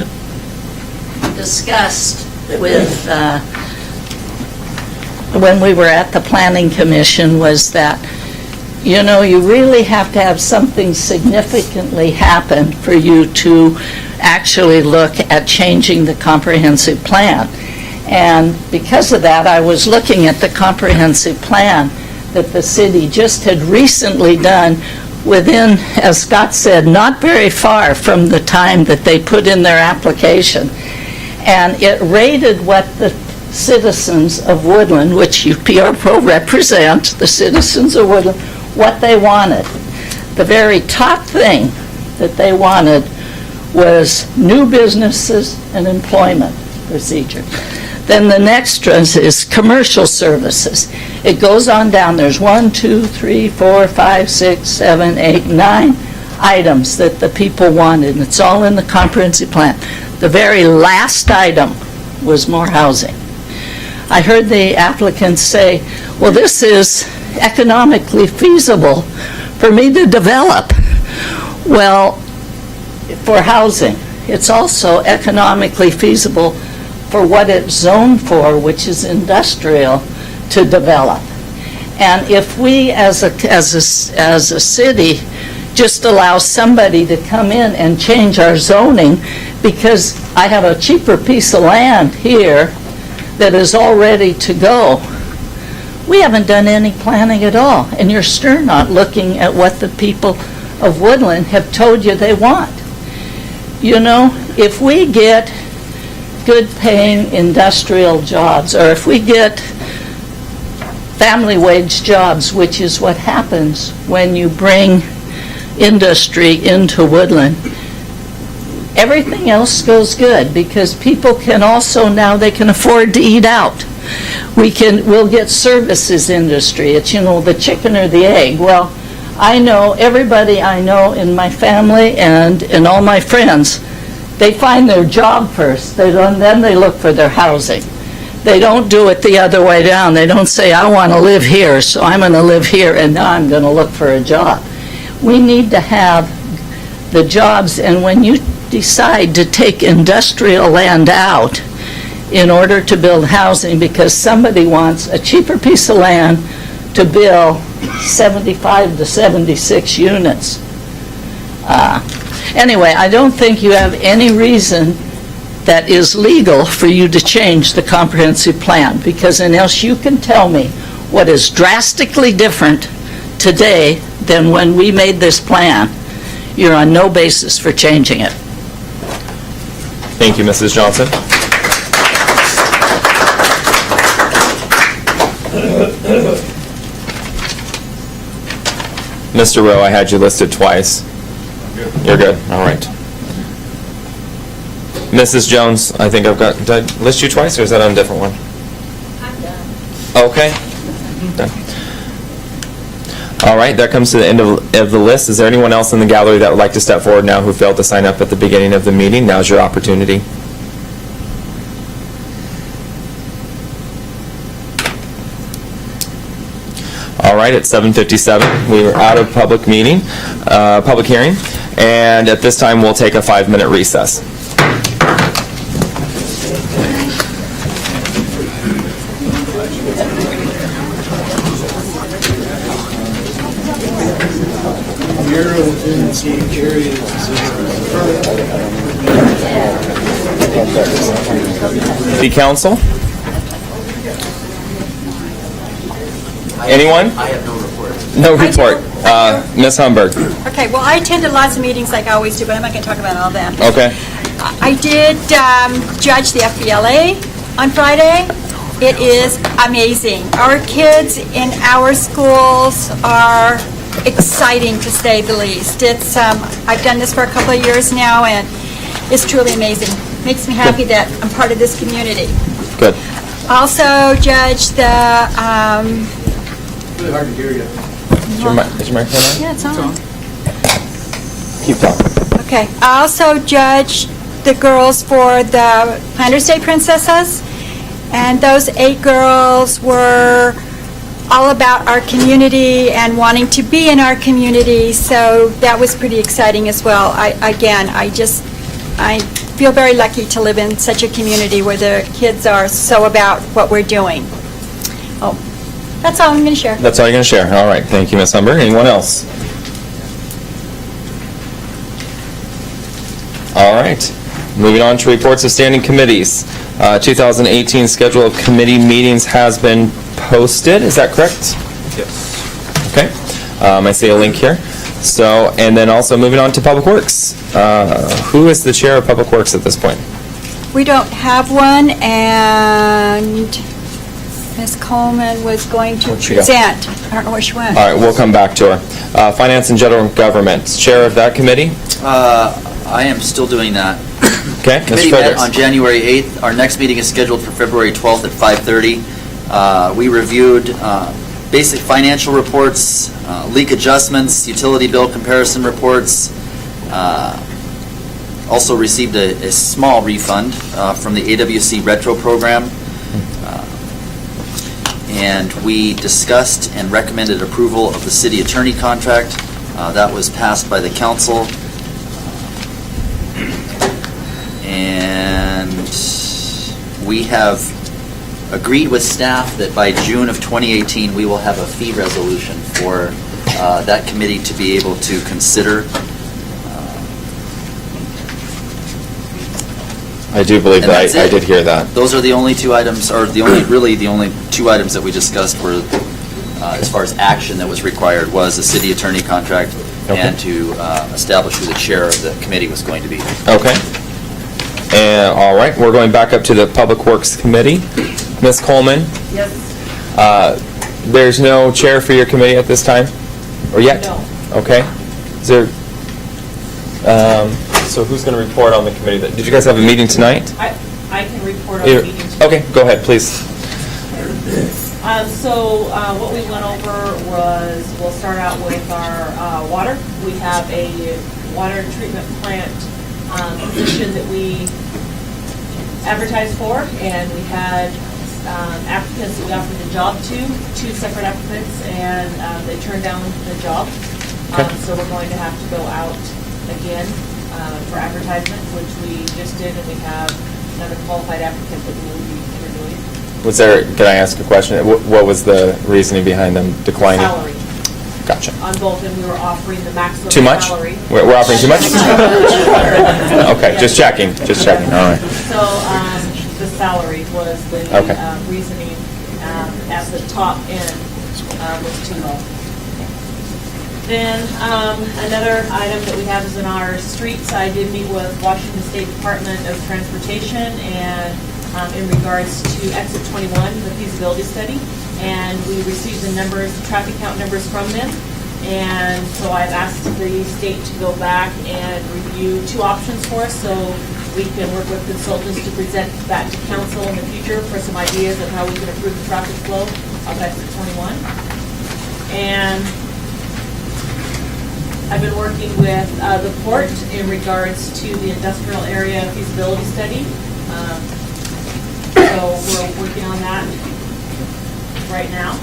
when we were at the Planning Commission was that, you know, you really have to have something significantly happen for you to actually look at changing the comprehensive plan. And because of that, I was looking at the comprehensive plan that the city just had recently done within, as Scott said, not very far from the time that they put in their application. And it rated what the citizens of Woodland, which you PRPro represent, the citizens of Woodland, what they wanted. The very top thing that they wanted was new businesses and employment procedure. Then the next is commercial services. It goes on down. There's 1, 2, 3, 4, 5, 6, 7, 8, 9 items that the people wanted. And it's all in the comprehensive plan. The very last item was more housing. I heard the applicants say, well, this is economically feasible for me to develop. Well, for housing, it's also economically feasible for what it's zoned for, which is industrial, to develop. And if we, as a city, just allow somebody to come in and change our zoning because I have a cheaper piece of land here that is all ready to go, we haven't done any planning at all. And you're still not looking at what the people of Woodland have told you they want. You know, if we get good-paying industrial jobs, or if we get family wage jobs, which is what happens when you bring industry into Woodland, everything else goes good because people can also now, they can afford to eat out. We'll get services industry. It's, you know, the chicken or the egg. Well, I know, everybody I know in my family and in all my friends, they find their job first. Then they look for their housing. They don't do it the other way down. They don't say, I want to live here, so I'm going to live here, and now I'm going to look for a job. We need to have the jobs, and when you decide to take industrial land out in order to build housing because somebody wants a cheaper piece of land to build 75 to 76 units. Anyway, I don't think you have any reason that is legal for you to change the comprehensive plan, because unless you can tell me what is drastically different today than when we made this plan, you're on no basis for changing it. Thank you, Mrs. Johnson. Mr. Rowe, I had you listed twice. You're good. All right. Mrs. Jones, I think I've got, did I list you twice, or is that on a different one? I'm done. Okay. Done. All right, that comes to the end of the list. Is there anyone else in the gallery that would like to step forward now who failed to sign up at the beginning of the meeting? Now's your opportunity. All right, it's 7:57. We are out of public hearing, and at this time we'll take a 5-minute recess. The council? Anyone? I have no report. No report. Ms. Humberg. Okay, well, I attended lots of meetings like I always do, but I'm not going to talk about all of them. Okay. I did judge the FBLA on Friday. It is amazing. Our kids in our schools are exciting, to say the least. It's I've done this for a couple of years now, and it's truly amazing. Makes me happy that I'm part of this community. Good. Also judged the Really hard to hear you. Is your microphone on? yeah, it's on. Keep talking. Okay. I also judged the girls for the Planters Day Princesses, and those 8 girls were all about our community and wanting to be in our community, so that was pretty exciting as well. I feel very lucky to live in such a community where the kids are so about what we're doing. That's all I'm going to share. That's all you're going to share. All right. Thank you, Ms. Humber. Anyone else? All right. Moving on to reports of standing committees. 2018 schedule of committee meetings has been posted. Is that correct? Yes. Okay. I see a link here. So, and then also moving on to Public Works. Who is the chair of Public Works at this point? We don't have one, and Ms. Coleman was going to Where'd she go? present. I don't know where she went. All right, we'll come back to her. Finance and General Government, chair of that committee? I am still doing that. Okay, Committee Mr. met Fredericks. on January 8th. Our next meeting is scheduled for February 12th at 5:30. We reviewed basic financial reports, leak adjustments, utility bill comparison reports. Also received a small refund from the AWC Retro program. And we discussed and recommended approval of the city attorney contract. That was passed by the council. And we have agreed with staff that by June of 2018, we will have a fee resolution for that committee to be able to consider. I do believe And that. that's I it. did hear that. Those are the only two items, or the only two items that we discussed were, as far as action that was required, was the city attorney contract and to establish who the chair of the committee was going to be. Okay. And, all right, we're going back up to the Public Works Committee. Ms. Coleman? Yes. There's no chair for your committee at this time? Or yet? No. Okay. Is there, so who's going to report on the committee? Did you guys have a meeting tonight? I can report on the meetings. Okay, go ahead, please. What we went over was, we'll start out with our water. We have a water treatment plant position that we advertised for, and we had applicants that we offered the job to, two separate applicants, and they turned down the job. So we're going to have to go out again for advertisement, which we just did, and we have another qualified applicant that we will be interviewing. Was there, can I ask a question? What was the reasoning behind them declining? Salary. Gotcha. On both, and we were offering the maximum Too much? salary. We're offering too much? Okay, just checking, all right. So, the salary was the reasoning at the top end was too low. Then, another item that we have is in our streets. I did meet with Washington State Department of Transportation and in regards to Exit 21, the feasibility study. And we received the numbers, the traffic count numbers from them. And so I've asked the state to go back and review two options for us, so we can work with consultants to present that to council in the future for some ideas of how we can improve the traffic flow of Exit 21. And I've been working with the port in regards to the industrial area feasibility study. So we're working on that right now.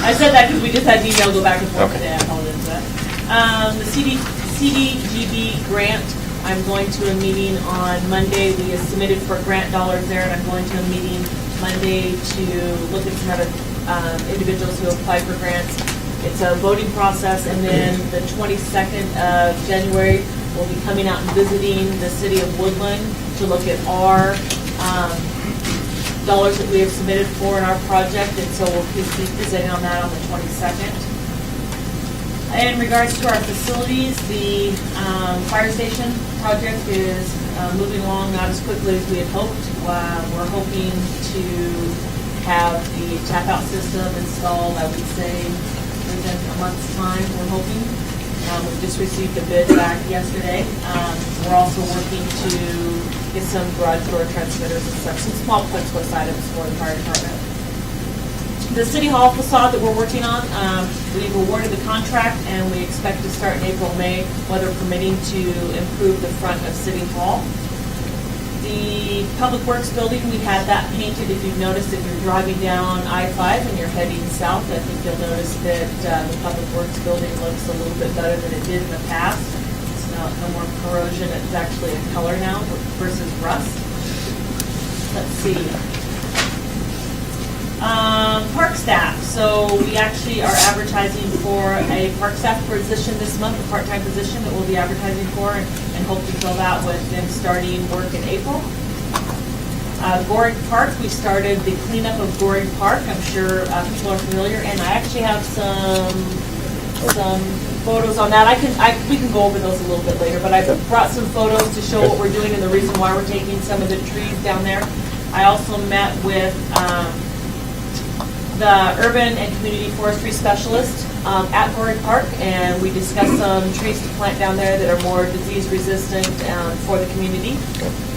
I said that because we just had email go back and forth today. I apologize for that. The CDGB grant, I'm going to a meeting on Monday. We have submitted for grant dollars there, and I'm going to a meeting Monday to look at some other individuals who apply for grants. It's a voting process, and then the 22nd of January, we'll be coming out and visiting the city of Woodland to look at our dollars that we have submitted for in our project, and so we'll be presenting on that on the 22nd. In regards to our facilities, the fire station project is moving along not as quickly as we had hoped. We're hoping to have the tap-out system installed, I would say, within a month's time, we're hoping. We just received a bid back yesterday. We're also working to get some garage door transmitters and stuff, some small punch list items for the fire department. The city hall facade that we're working on, we've awarded the contract, and we expect to start in April, May, weather permitting, to improve the front of City Hall. The Public Works building, we had that painted. If you've noticed, if you're driving down I-5 and you're heading south, I think you'll notice that the Public Works building looks a little bit better than it did in the past. It's no more corrosion. It's actually a color now versus rust. Let's see. Park staff. So we actually are advertising for a park staff position this month, a part-time position that we'll be advertising for, and hope to fill that with them starting work in April. Goring Park, we started the cleanup of Goring Park. I'm sure people are familiar, and I actually have some photos on that. We can go over those a little bit later, but I brought some photos to show what we're doing and the reason why we're taking some of the trees down there. I also met with the urban and community forestry specialist at Goring Park, and we discussed some trees to plant down there that are more disease resistant for the community,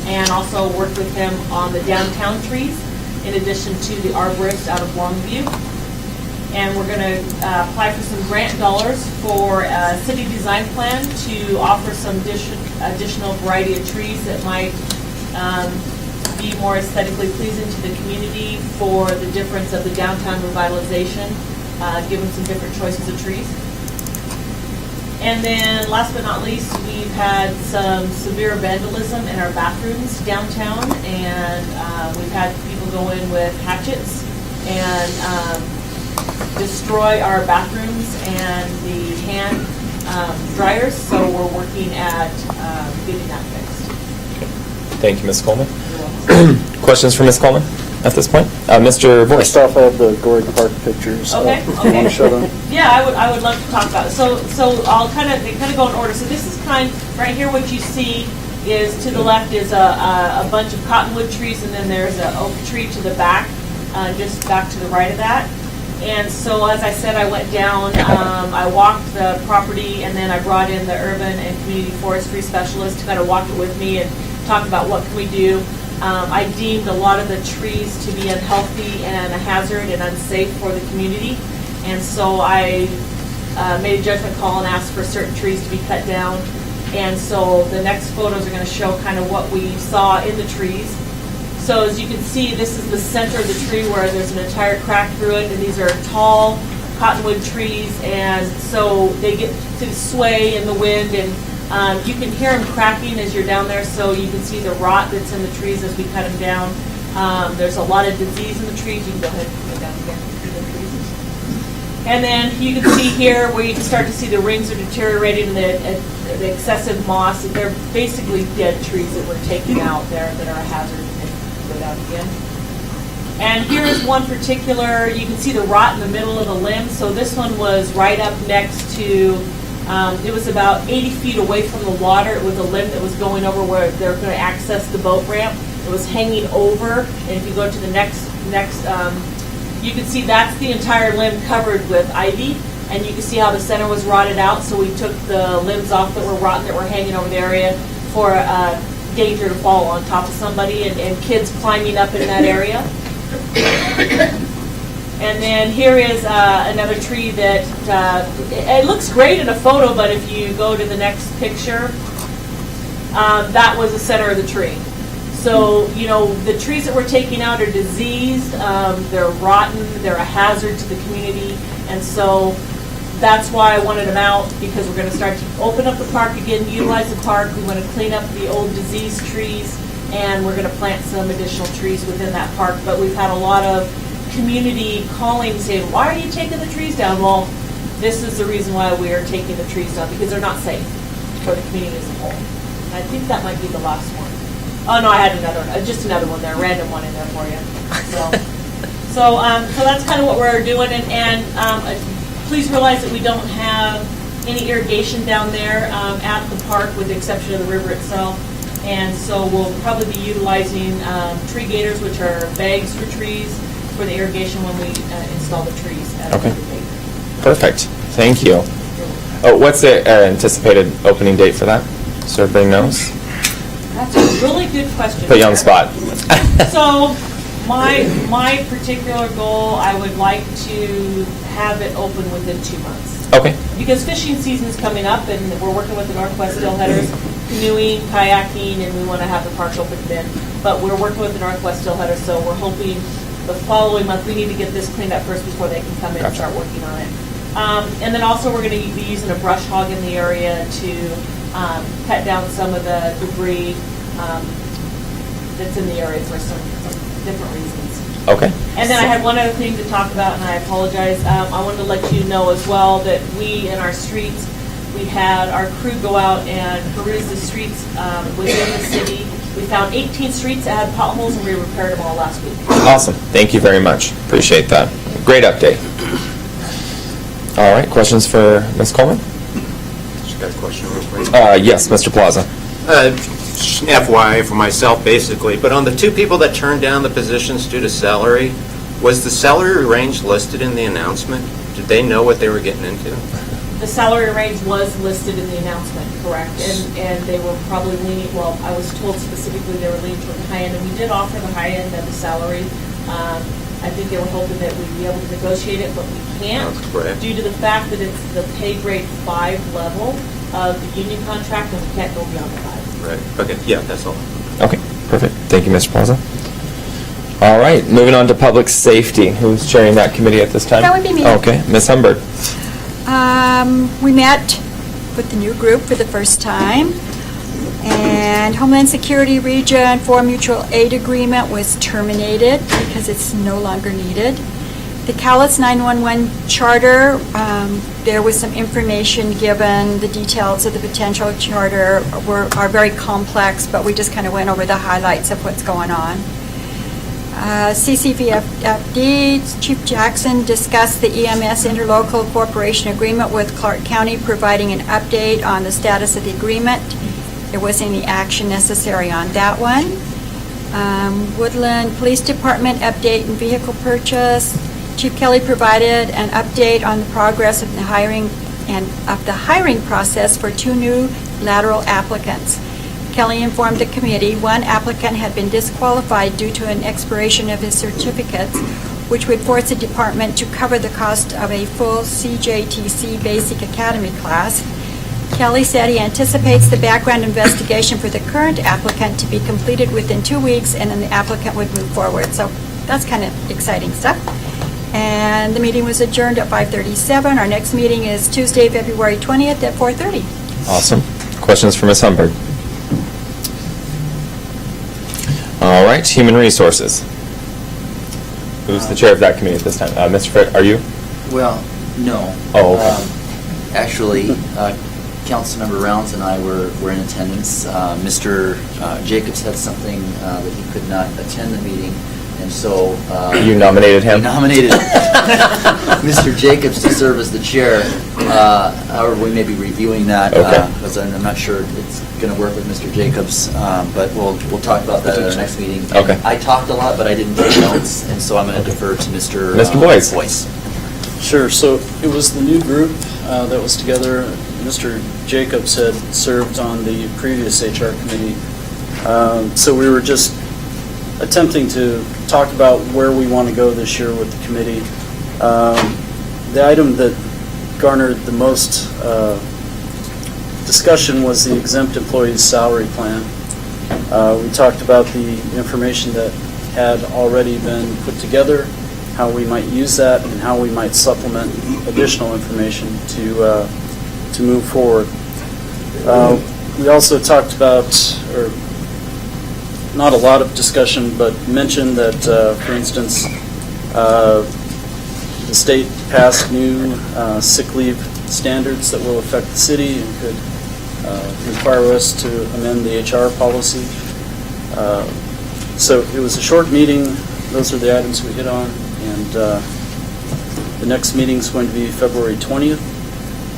and also worked with him on the downtown trees in addition to the arborist out of Longview. And we're going to apply for some grant dollars for a city design plan to offer some additional variety of trees that might be more aesthetically pleasing to the community for the difference of the downtown revitalization, give them some different choices of trees. And then last but not least, we've had some severe vandalism in our bathrooms downtown, and we've had people go in with hatchets and destroy our bathrooms and the hand dryers, so we're working at getting that fixed. Thank you, Ms. Coleman. Questions for Ms. Coleman at this point? Mr. Boyce. First off, I have the Goring Park pictures. Okay, You want to show them? Yeah, I would love to talk about it. So I'll kind of go in order. So this is right here what you see is to the left is a bunch of cottonwood trees, and then there's an oak tree to the back, just back to the right of that. And so, as I said, I went down, I walked the property, and then I brought in the urban and community forestry specialist to kind of walk it with me and talk about what can we do. I deemed a lot of the trees to be unhealthy and a hazard and unsafe for the community. And so I made a judgment call and asked for certain trees to be cut down. And so the next photos are going to show kind of what we saw in the trees. So as you can see, this is the center of the tree where there's an entire crack through it, and these are tall cottonwood trees, and so they get to sway in the wind, and you can hear them cracking as you're down there, so you can see the rot that's in the trees as we cut them down. There's a lot of disease in the trees. You can go ahead and go down again. And then you can see here where you can start to see the rings are deteriorating and the excessive moss. They're basically dead trees that we're taking out there that are a hazard. Go down again. And here is one particular, you can see the rot in the middle of the limb. So this one was right up next to, it was about 80 feet away from the water. It was a limb that was going over where they're going to access the boat ramp. It was hanging over, and if you go to the next, you can see that's the entire limb covered with ivy, and you can see how the center was rotted out. So we took the limbs off that were rotten that were hanging over the area for danger to fall on top of somebody and kids climbing up in that area. And then here is another tree that, it looks great in a photo, but if you go to the next picture, that was the center of the tree. So, you know, the trees that we're taking out are diseased, they're rotten, they're a hazard to the community, and so that's why I wanted them out, because we're going to start to open up the park again, utilize the park. We want to clean up the old diseased trees, and we're going to plant some additional trees within that park. But we've had a lot of community calling saying, why are you taking the trees down? Well, this is the reason why we are taking the trees down, because they're not safe for the community as a whole. And I think that might be the last one. Oh, no, I had another one, just another one there, a random one in there for you. So that's kind of what we're doing, and please realize that we don't have any irrigation down there at the park, with the exception of the river itself. And so we'll probably be utilizing tree gators, which are bags for trees, for the irrigation when we install the trees. Okay. Perfect. Thank you. Oh, what's the anticipated opening date for that? So everybody knows. That's a really good question. Put you on the spot. So my particular goal, I would like to have it open within 2 months. Okay. Because fishing season is coming up, and we're working with the Northwest Stillheaders, canoeing, kayaking, and we want to have the park open then. But we're working with the Northwest Stillheaders, so we're hoping the following month, we need to get this cleaned up first before they can come in and start working on it. And then also we're going to be using a brush hog in the area to cut down some of the debris that's in the area for some different reasons. Okay. And then I had one other thing to talk about, and I apologize. I wanted to let you know as well that we, in our streets, we had our crew go out and peruse the streets within the city. We found 18 streets that had potholes, and we repaired them all last week. Awesome. Thank you very much. Appreciate that. Great update. All right, questions for Ms. Coleman? Just got a question real quick. Yes, Mr. Plaza. FYI for myself, basically, but on the two people that turned down the positions due to salary, was the salary range listed in the announcement? Did they know what they were getting into? The salary range was listed in the announcement, correct? And they were probably leaning, well, I was told specifically they were leaning toward the high end, and we did offer the high end of the salary. I think they were hoping that we'd be able to negotiate it, but we can't Correct. due to the fact that it's the pay grade 5 level of the union contract, and we can't go beyond the 5. Right, okay, yeah, that's all. Okay, perfect. Thank you, Mr. Plaza. All right, moving on to public safety. Who's chairing that committee at this time? That would be me. Okay, Ms. Humbert. We met with the new group for the first time, and Homeland Security Region 4 Mutual Aid Agreement was terminated because it's no longer needed. The Callis 911 charter, there was some information given. The details of the potential charter are very complex, but we just kind of went over the highlights of what's going on. CCVFD, Chief Jackson discussed the EMS Interlocal Cooperation Agreement with Clark County, providing an update on the status of the agreement. There wasn't any action necessary on that one. Woodland Police Department update and vehicle purchase. Chief Kelly provided an update on the progress of the hiring process for 2 new lateral applicants. Kelly informed the committee one applicant had been disqualified due to an expiration of his certificates, which would force the department to cover the cost of a full CJTC Basic Academy class. Kelly said he anticipates the background investigation for the current applicant to be completed within 2 weeks, and then the applicant would move forward. So that's kind of exciting stuff. And the meeting was adjourned at 5:37. Our next meeting is Tuesday, February 20th at 4:30. Awesome. Questions for Ms. Humbert? All right, Human Resources. Who's the chair of that committee at this time? Mr. Fred, are you? Well, no. Oh, okay. Actually, Councilmember Rounds and I were in attendance. Mr. Jacobs had something that he could not attend the meeting, and so... You nominated him? We nominated Mr. Jacobs to serve as the chair. However, we may be reviewing that, because I'm not sure it's going to work with Mr. Jacobs, but we'll talk about that at our next meeting. Okay. I talked a lot, but I didn't take notes, and so I'm going to defer to Mr. Boyce. Sure. So it was the new group that was together. Mr. Jacobs had served on the previous HR committee. So we were just attempting to talk about where we want to go this year with the committee. The item that garnered the most discussion was the exempt employees' salary plan. We talked about the information that had already been put together, how we might use that, and how we might supplement additional information to move forward. We also talked about, or not a lot of discussion, but mentioned that, for instance, the state passed new sick leave standards that will affect the city and could require us to amend the HR policy. So it was a short meeting. Those are the items we hit on. And the next meeting is going to be February 20th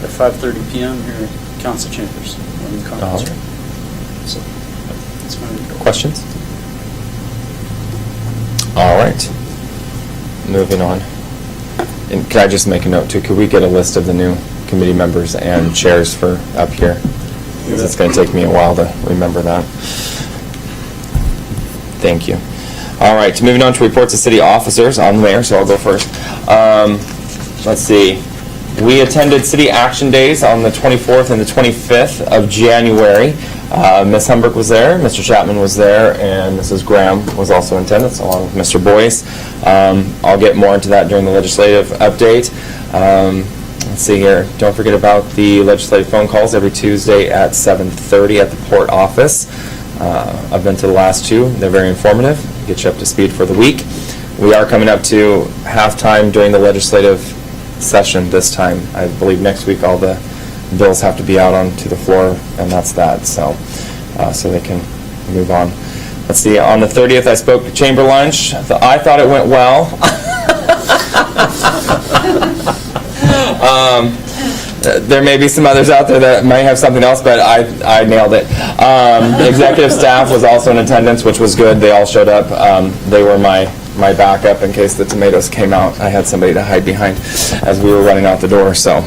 at 5:30 p.m. here at Council Chambers in the conference room. So that's my report. Questions? All right. Moving on. And can I just make a note too? Could we get a list of the new committee members and chairs for up here? Because it's going to take me a while to remember that. Thank you. All right, moving on to reports of city officers. I'm the mayor, so I'll go first. Let's see. We attended City Action Days on the 24th and the 25th of January. Ms. Humberg was there, Mr. Chapman was there, and Mrs. Graham was also in attendance, along with Mr. Boyce. I'll get more into that during the legislative update. Let's see here. Don't forget about the legislative phone calls every Tuesday at 7:30 at the Port office. I've been to the last two. They're very informative, get you up to speed for the week. We are coming up to halftime during the legislative session this time. I believe next week all the bills have to be out onto the floor, and that's that, so they can move on. Let's see, on the 30th, I spoke at Chamber Lunch. I thought it went well. There may be some others out there that might have something else, but I nailed it. The executive staff was also in attendance, which was good. They all showed up. They were my backup in case the tomatoes came out. I had somebody to hide behind as we were running out the door. So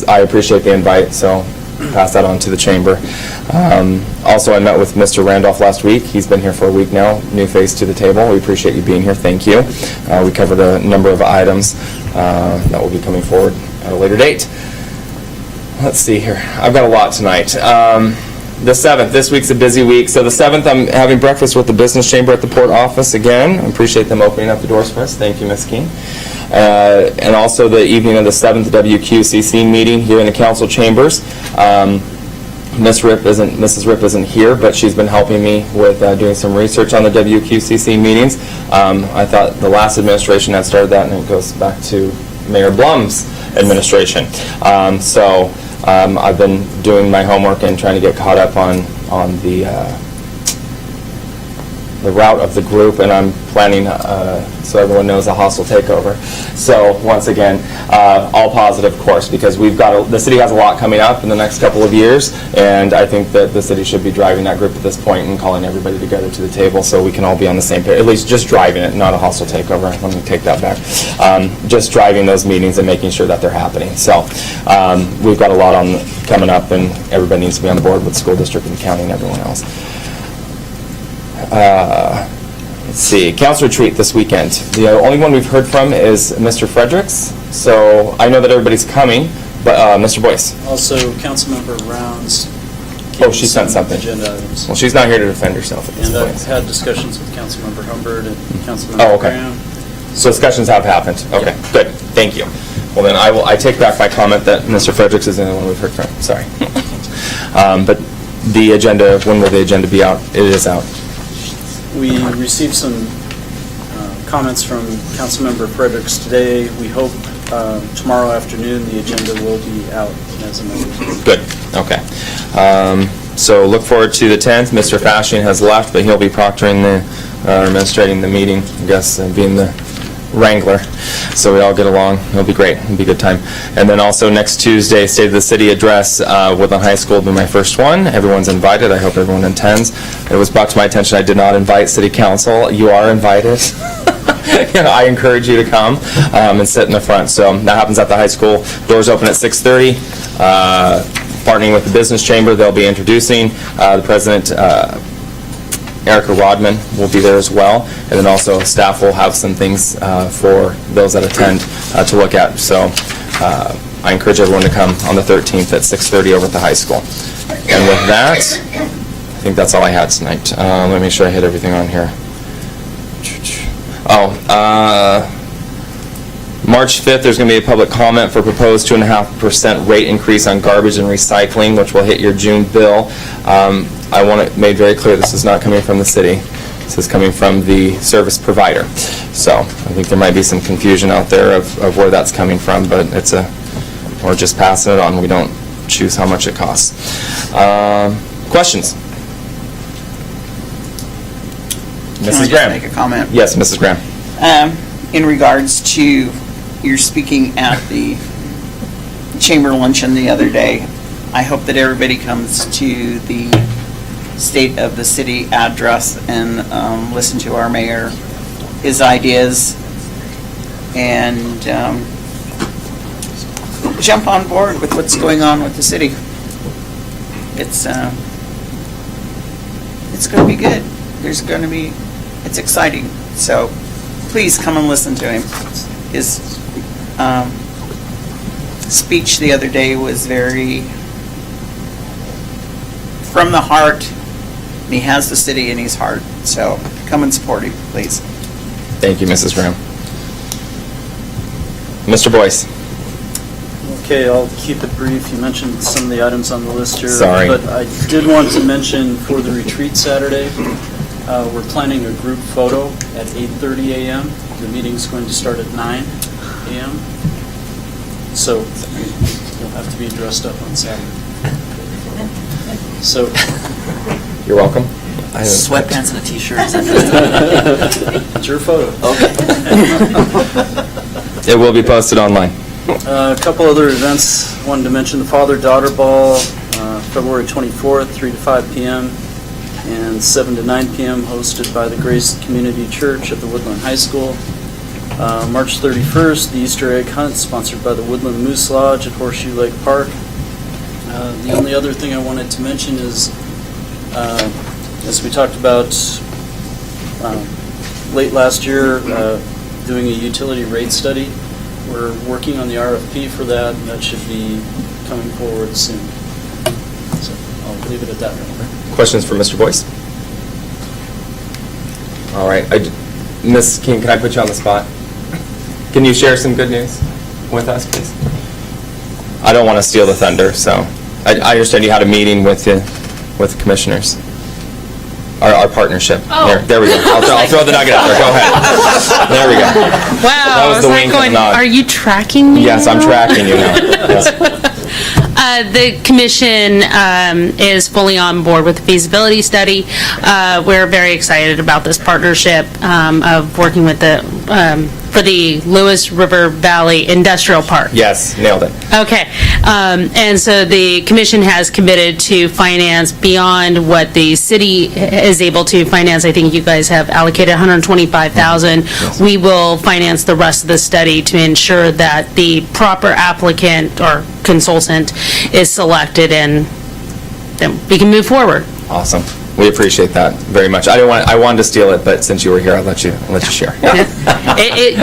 I appreciate the invite, so pass that on to the chamber. Also, I met with Mr. Randolph last week. He's been here for a week now, new face to the table. We appreciate you being here. Thank you. We covered a number of items that will be coming forward at a later date. Let's see here. I've got a lot tonight. The 7th, this week's a busy week. So the 7th, I'm having breakfast with the business chamber at the port office again. I appreciate them opening up the doors for us. Thank you, Ms. King. And also the evening of the 7th WQCC meeting here in the council chambers. Mrs. Ripp isn't here, but she's been helping me with doing some research on the WQCC meetings. I thought the last administration had started that, and it goes back to Mayor Blum's administration. I've been doing my homework and trying to get caught up on the route of the group, and I'm planning, so everyone knows, a hostile takeover. So once again, all positive, of course, because the city has a lot coming up in the next couple of years, and I think that the city should be driving that group at this point and calling everybody together to the table so we can all be on the same page, at least just driving it, not a hostile takeover. Let me take that back. Just driving those meetings and making sure that they're happening. So we've got a lot coming up, and everybody needs to be on board with the school district and county and everyone else. Let's see, council retreat this weekend. The only one we've heard from is Mr. Fredericks, so I know that everybody's coming, but Mr. Boyce. Also, Councilmember Rounds. Oh, she sent something. Agenda items. Well, she's not here to defend herself at this And point. I've had discussions with Councilmember Humbert and Councilmember Graham. So discussions have happened. Okay, good. Thank you. Well, then I take back my comment that Mr. Fredericks is the only one we've heard from. Sorry. But the agenda, when will the agenda be out? It is out. We received some comments from Councilmember Fredericks today. We hope tomorrow afternoon the agenda will be out as amended. Good, okay. So look forward to the 10th. Mr. Fashing has left, but he'll be proctoring administrating the meeting, I guess, being the wrangler. So we all get along. It'll be great. It'll be a good time. And then also next Tuesday, State of the City address. Woodland High School will be my first one. Everyone's invited. I hope everyone attends. It was brought to my attention I did not invite City Council. You are invited. I encourage you to come and sit in the front. So that happens at the high school. Doors open at 6:30. Partnering with the business chamber, they'll be introducing the president. Erica Rodman will be there as well, and then also staff will have some things for those that attend to look at. So I encourage everyone to come on the 13th at 6:30 over at the high school. And with that, I think that's all I had tonight. Let me make sure I hit everything on here. March 5th, there's going to be a public comment for proposed 2.5% rate increase on garbage and recycling, which will hit your June bill. I want it made very clear this is not coming from the city. This is coming from the service provider. So I think there might be some confusion out there of where that's coming from, but we're just passing it on. We don't choose how much it costs. Questions? Mrs. Graham. Make a comment? Yes, Mrs. Graham. In regards to your speaking at the chamber luncheon the other day, I hope that everybody comes to the State of the City address and listen to our mayor, his ideas, and jump on board with what's going on with the city. It's going to be good. It's exciting. So please come and listen to him. His speech the other day was very from the heart. He has the city in his heart. So come and support him, please. Thank you, Mrs. Graham. Mr. Boyce. Okay, I'll keep it brief. You mentioned some of the items on the list here. Sorry. But I did want to mention for the retreat Saturday, we're planning a group photo at 8:30 a.m. The meeting's going to start at 9 a.m. So you'll have to be dressed up on Saturday. So. You're welcome. Sweatpants and a t-shirt. It's your photo. Okay. It will be posted online. A couple other events. Wanted to mention the Father-Daughter Ball, February 24th, 3 to 5 p.m. and 7 to 9 p.m. hosted by the Grace Community Church at the Woodland High School. March 31st, the Easter Egg Hunt sponsored by the Woodland Moose Lodge at Horseshoe Lake Park. The only other thing I wanted to mention is, as we talked about late last year, doing a utility rate study. We're working on the RFP for that, and that should be coming forward soon. So I'll leave it at that. Questions for Mr. Boyce? All right. Ms. King, can I put you on the spot? Can you share some good news with us, please? I don't want to steal the thunder, so I understand you had a meeting with the commissioners. Our partnership. Oh. There we go. I'll throw the nugget out there. Go ahead. There we go. Wow, That was the wink and the nod. are you tracking me? Yes, I'm now? tracking you now. Yes. The commission is fully on board with the feasibility study. We're very excited about this partnership of working with for the Lewis River Valley Industrial Park. Yes, nailed it. Okay, and so the commission has committed to finance beyond what the city is able to finance. I think you guys have allocated $125,000. We will finance the rest of the study to ensure that the proper applicant or consultant is selected, and then we can move forward. Awesome. We appreciate that very much. I wanted to steal it, but since you were here, I'll let you share.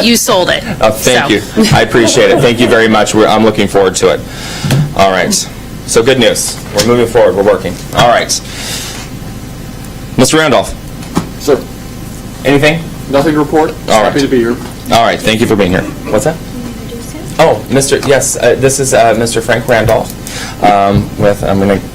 You sold it. Oh, thank you. I appreciate it. Thank you very much. I'm looking forward to it. All right. So good news. We're moving forward. We're working. All right. Mr. Randolph. Sir. Anything? Nothing to report. All right. Happy to be here. All right. Thank you for being here. What's that? Oh, yes, this is Mr. Frank Randolph I'm going to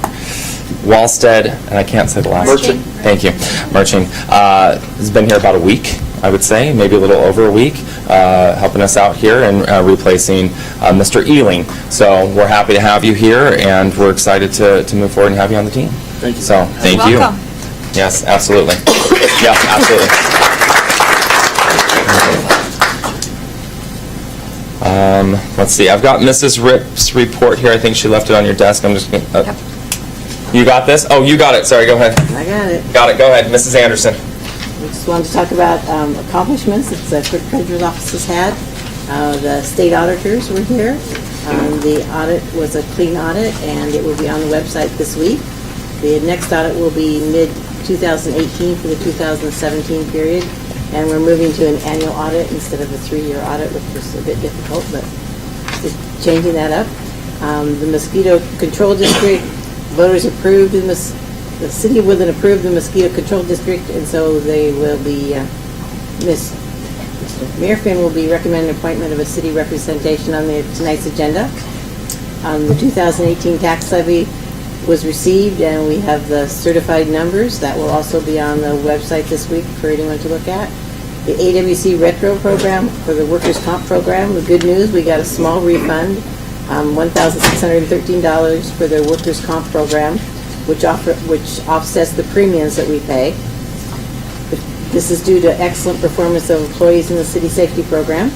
Wallstead, and I can't say the last Merchant. Thank you. Merchant. Has been here about a week, I would say, maybe a little over a week, helping us out here and replacing Mr. Ealing. So we're happy to have you here, and we're excited to move forward and have you on the team. Thank you. So, thank you. Welcome. Yes, absolutely. Yes, absolutely. Let's see. I've got Mrs. Ripp's report here. I think she left it on your desk. I'm just going to... You got this? Oh, you got it. Sorry, go ahead. I got it. Got it. Go ahead. Mrs. Anderson. We just wanted to talk about accomplishments that the clerk treasurer's office has had. The state auditors were here. The audit was a clean audit, and it will be on the website this week. The next audit will be mid-2018 for the 2017 period, and we're moving to an annual audit instead of a 3-year audit, which was a bit difficult, but just changing that up. The mosquito control district, voters approved in the city of Woodland approved the mosquito control district, and so they will be, Mr. Mayor Finn will be recommending appointment of a city representation on tonight's agenda. The 2018 tax levy was received, and we have the certified numbers. That will also be on the website this week for anyone to look at. The AWC retro program for the workers' comp program, the good news, we got a small refund, $1,613 for their workers' comp program, which offsets the premiums that we pay. This is due to excellent performance of employees in the city safety program.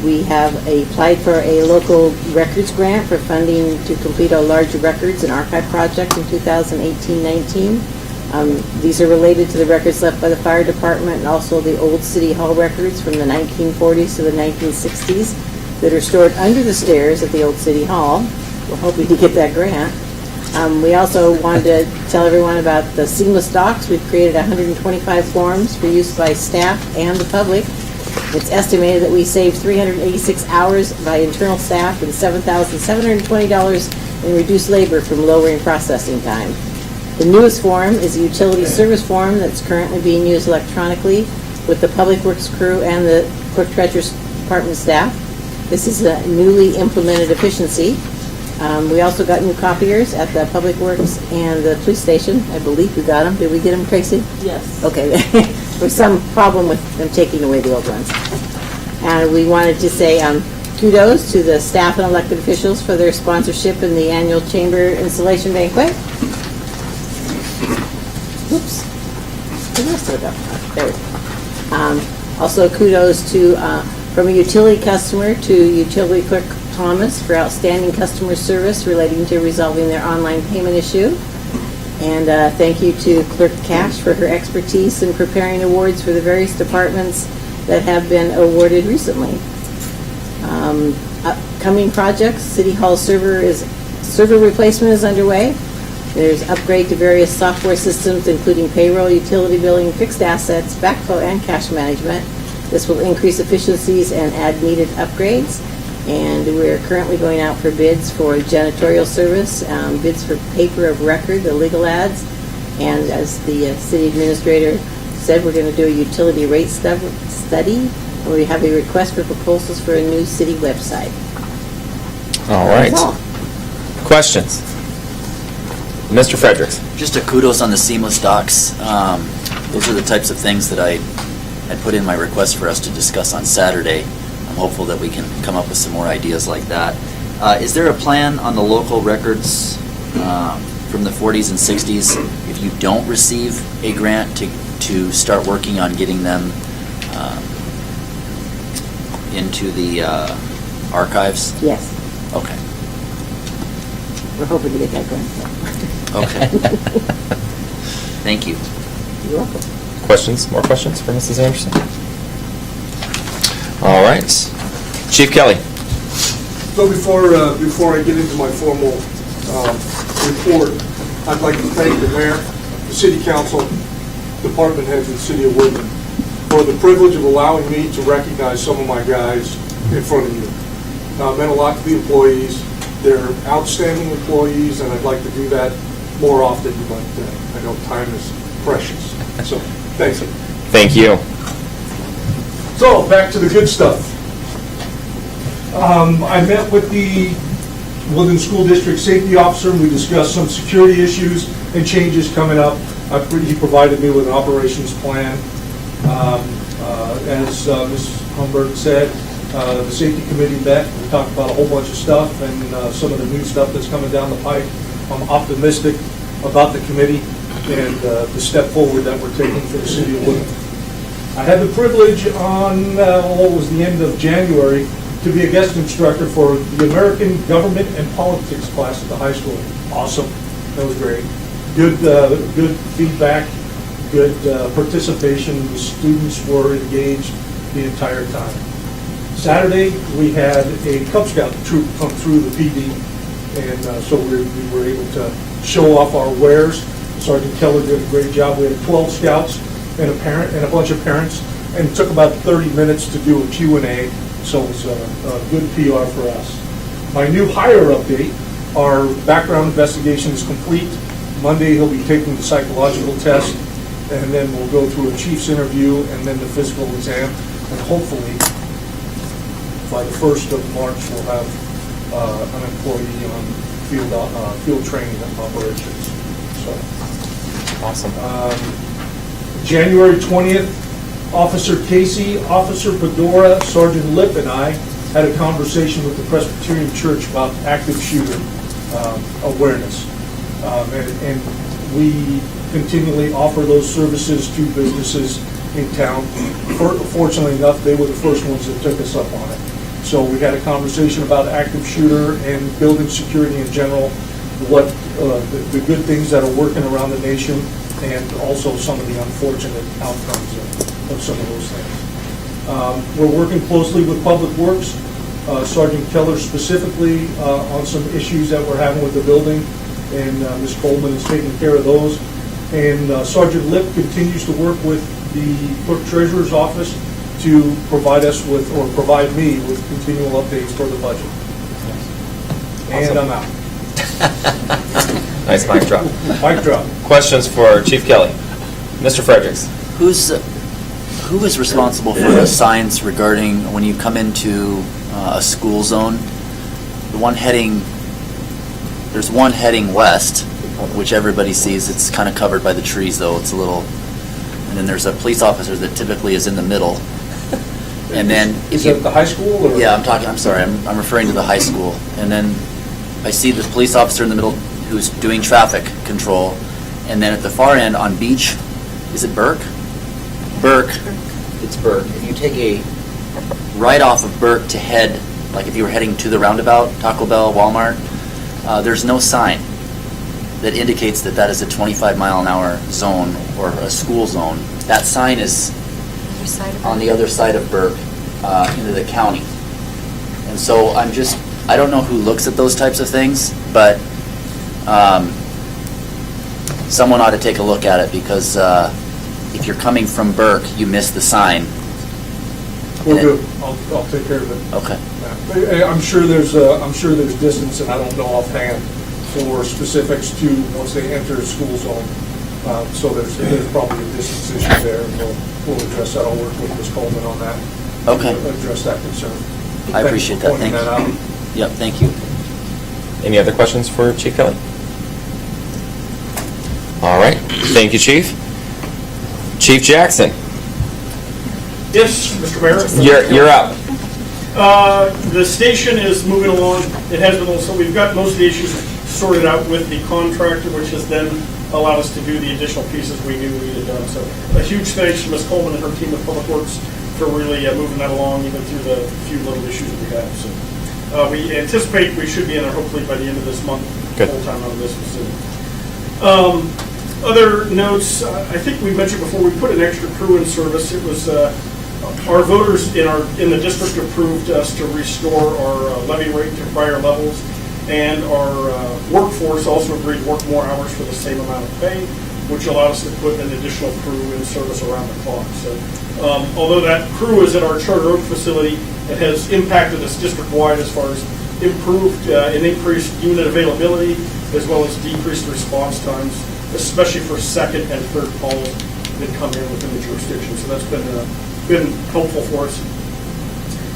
We have applied for a local records grant for funding to complete a large records and archive project in 2018-19. These are related to the records left by the fire department and also the old city hall records from the 1940s to the 1960s that are stored under the stairs at the old city hall. We're hoping to get that grant. We also wanted to tell everyone about the seamless docs. We've created 125 forms for use by staff and the public. It's estimated that we saved 386 hours by internal staff and $7,720 in reduced labor from lowering processing time. The newest form is a utility service form that's currently being used electronically with the Public Works crew and the Clerk Treasurer's Department staff. This is a newly implemented efficiency. We also got new copiers at the Public Works and the police station. I believe we got them. Did we get them, Tracy? Yes. Okay. There was some problem with them taking away the old ones. And we wanted to say kudos to the staff and elected officials for their sponsorship in the annual chamber installation banquet. Oops. Where else did it go? There we go. Also kudos to, from a utility customer to utility clerk Thomas for outstanding customer service relating to resolving their online payment issue. And thank you to Clerk Cash for her expertise in preparing awards for the various departments that have been awarded recently. Upcoming projects, City Hall server replacement is underway. There's upgrade to various software systems, including payroll, utility billing, fixed assets, backflow, and cash management. This will increase efficiencies and add needed upgrades. And we're currently going out for bids for janitorial service, bids for paper of record, the legal ads, and as the city administrator said, we're going to do a utility rate study. We have a request for proposals for a new city website. All right. That's all. Questions? Mr. Fredericks. Just a kudos on the seamless docks. Those are the types of things that I put in my request for us to discuss on Saturday. I'm hopeful that we can come up with some more ideas like that. Is there a plan on the local records from the 40s and 60s, if you don't receive a grant, to start working on getting them into the archives? Yes. Okay. We're hoping to get that going. Okay. Thank you. You're welcome. Questions? More questions for Mrs. Anderson? All right. Chief Kelly. So before I get into my formal report, I'd like to thank the mayor, the city council, department heads of the city of Woodland for the privilege of allowing me to recognize some of my guys in front of you. It meant a lot to the employees. They're outstanding employees, and I'd like to do that more often, but I know time is precious. So, thank you. Thank you. So, back to the good stuff. I met with the Woodland School District Safety Officer, and we discussed some security issues and changes coming up. He provided me with an operations plan. As Ms. Humberg said, the safety committee met. We talked about a whole bunch of stuff and some of the new stuff that's coming down the pike. I'm optimistic about the committee and the step forward that we're taking for the city of Woodland. I had the privilege on, what was the end of January, to be a guest instructor for the American Government and Politics class at the high school. Awesome. That was great. Good feedback, good participation. The students were engaged the entire time. Saturday, we had a Cub Scout troop come through the PD, and so we were able to show off our wares. Sergeant Keller did a great job. We had 12 scouts and a parent and a bunch of parents, and it took about 30 minutes to do a Q&A, so it was a good PR for us. My new hire update, our background investigation is complete. Monday, he'll be taking the psychological test, and then we'll go through a chief's interview and then the physical exam, and hopefully by the 1st of March, we'll have an employee on field training operations. So, awesome. January 20th, Officer Casey, Officer Pedora, Sergeant Lip, and I had a conversation with the Presbyterian Church about active shooter awareness. And we continually offer those services to businesses in town. Fortunately enough, they were the first ones that took us up on it. So we had a conversation about active shooter and building security in general, what the good things that are working around the nation, and also some of the unfortunate outcomes of some of those things. We're working closely with Public Works, Sergeant Keller specifically on some issues that we're having with the building, and Ms. Coleman is taking care of those. And Sergeant Lip continues to work with the Clerk Treasurer's Office to provide us with, or provide me with, continual updates for the budget. And I'm out. Nice mic drop. Mic drop. Questions for Chief Kelly? Mr. Fredericks. Who is responsible for the signs regarding when you come into a school zone. There's one heading west, which everybody sees. It's kind of covered by the trees, though. It's a little, and then there's a police officer that typically is in the middle. And then Is that the high school? Or? yeah, I'm referring to the high school. And then I see the police officer in the middle who's doing traffic control. And then at the far end on Beach, is it Burke? Burke, it's Burke. If you take right off of Burke to head, like if you were heading to the roundabout, Taco Bell, Walmart, there's no sign that indicates that that is a 25-mile-an-hour zone or a school zone. That sign is on the other side of Burke into the county. And so I don't know who looks at those types of things, but someone ought to take a look at it, because if you're coming from Burke, you miss the sign. We'll do. I'll take care of it. Okay. Yeah. I'm sure there's distance, and I don't know offhand for specifics to once they enter a school zone. So there's probably a distance issue there, and we'll address that. I'll work with Ms. Coleman on that. Okay. To address that concern. I appreciate that. Thank you. Yep, thank you. Any other questions for Chief Kelly? All right, thank you, Chief. Chief Jackson, Yes, Mr. Mayor. you're up. The station is moving along. It has been, so we've got most of the issues sorted out with the contractor, which has then allowed us to do the additional pieces we knew we needed done. So a huge thanks to Ms. Coleman and her team of Public Works for really moving that along, even through the few little issues that we have. So we anticipate we should be in there hopefully by the end of this month, full-time on this facility. Other notes, I think we mentioned before, we put an extra crew in service. It was our voters in the district approved us to restore our levy rate to prior levels, and our workforce also agreed to work more hours for the same amount of pay, which allowed us to put an additional crew in service around the clock. So although that crew is at our Charter Oak facility, it has impacted us district-wide as far as improved and increased unit availability, as well as decreased response times, especially for second and third calls that come in within the jurisdiction. So that's been helpful for us.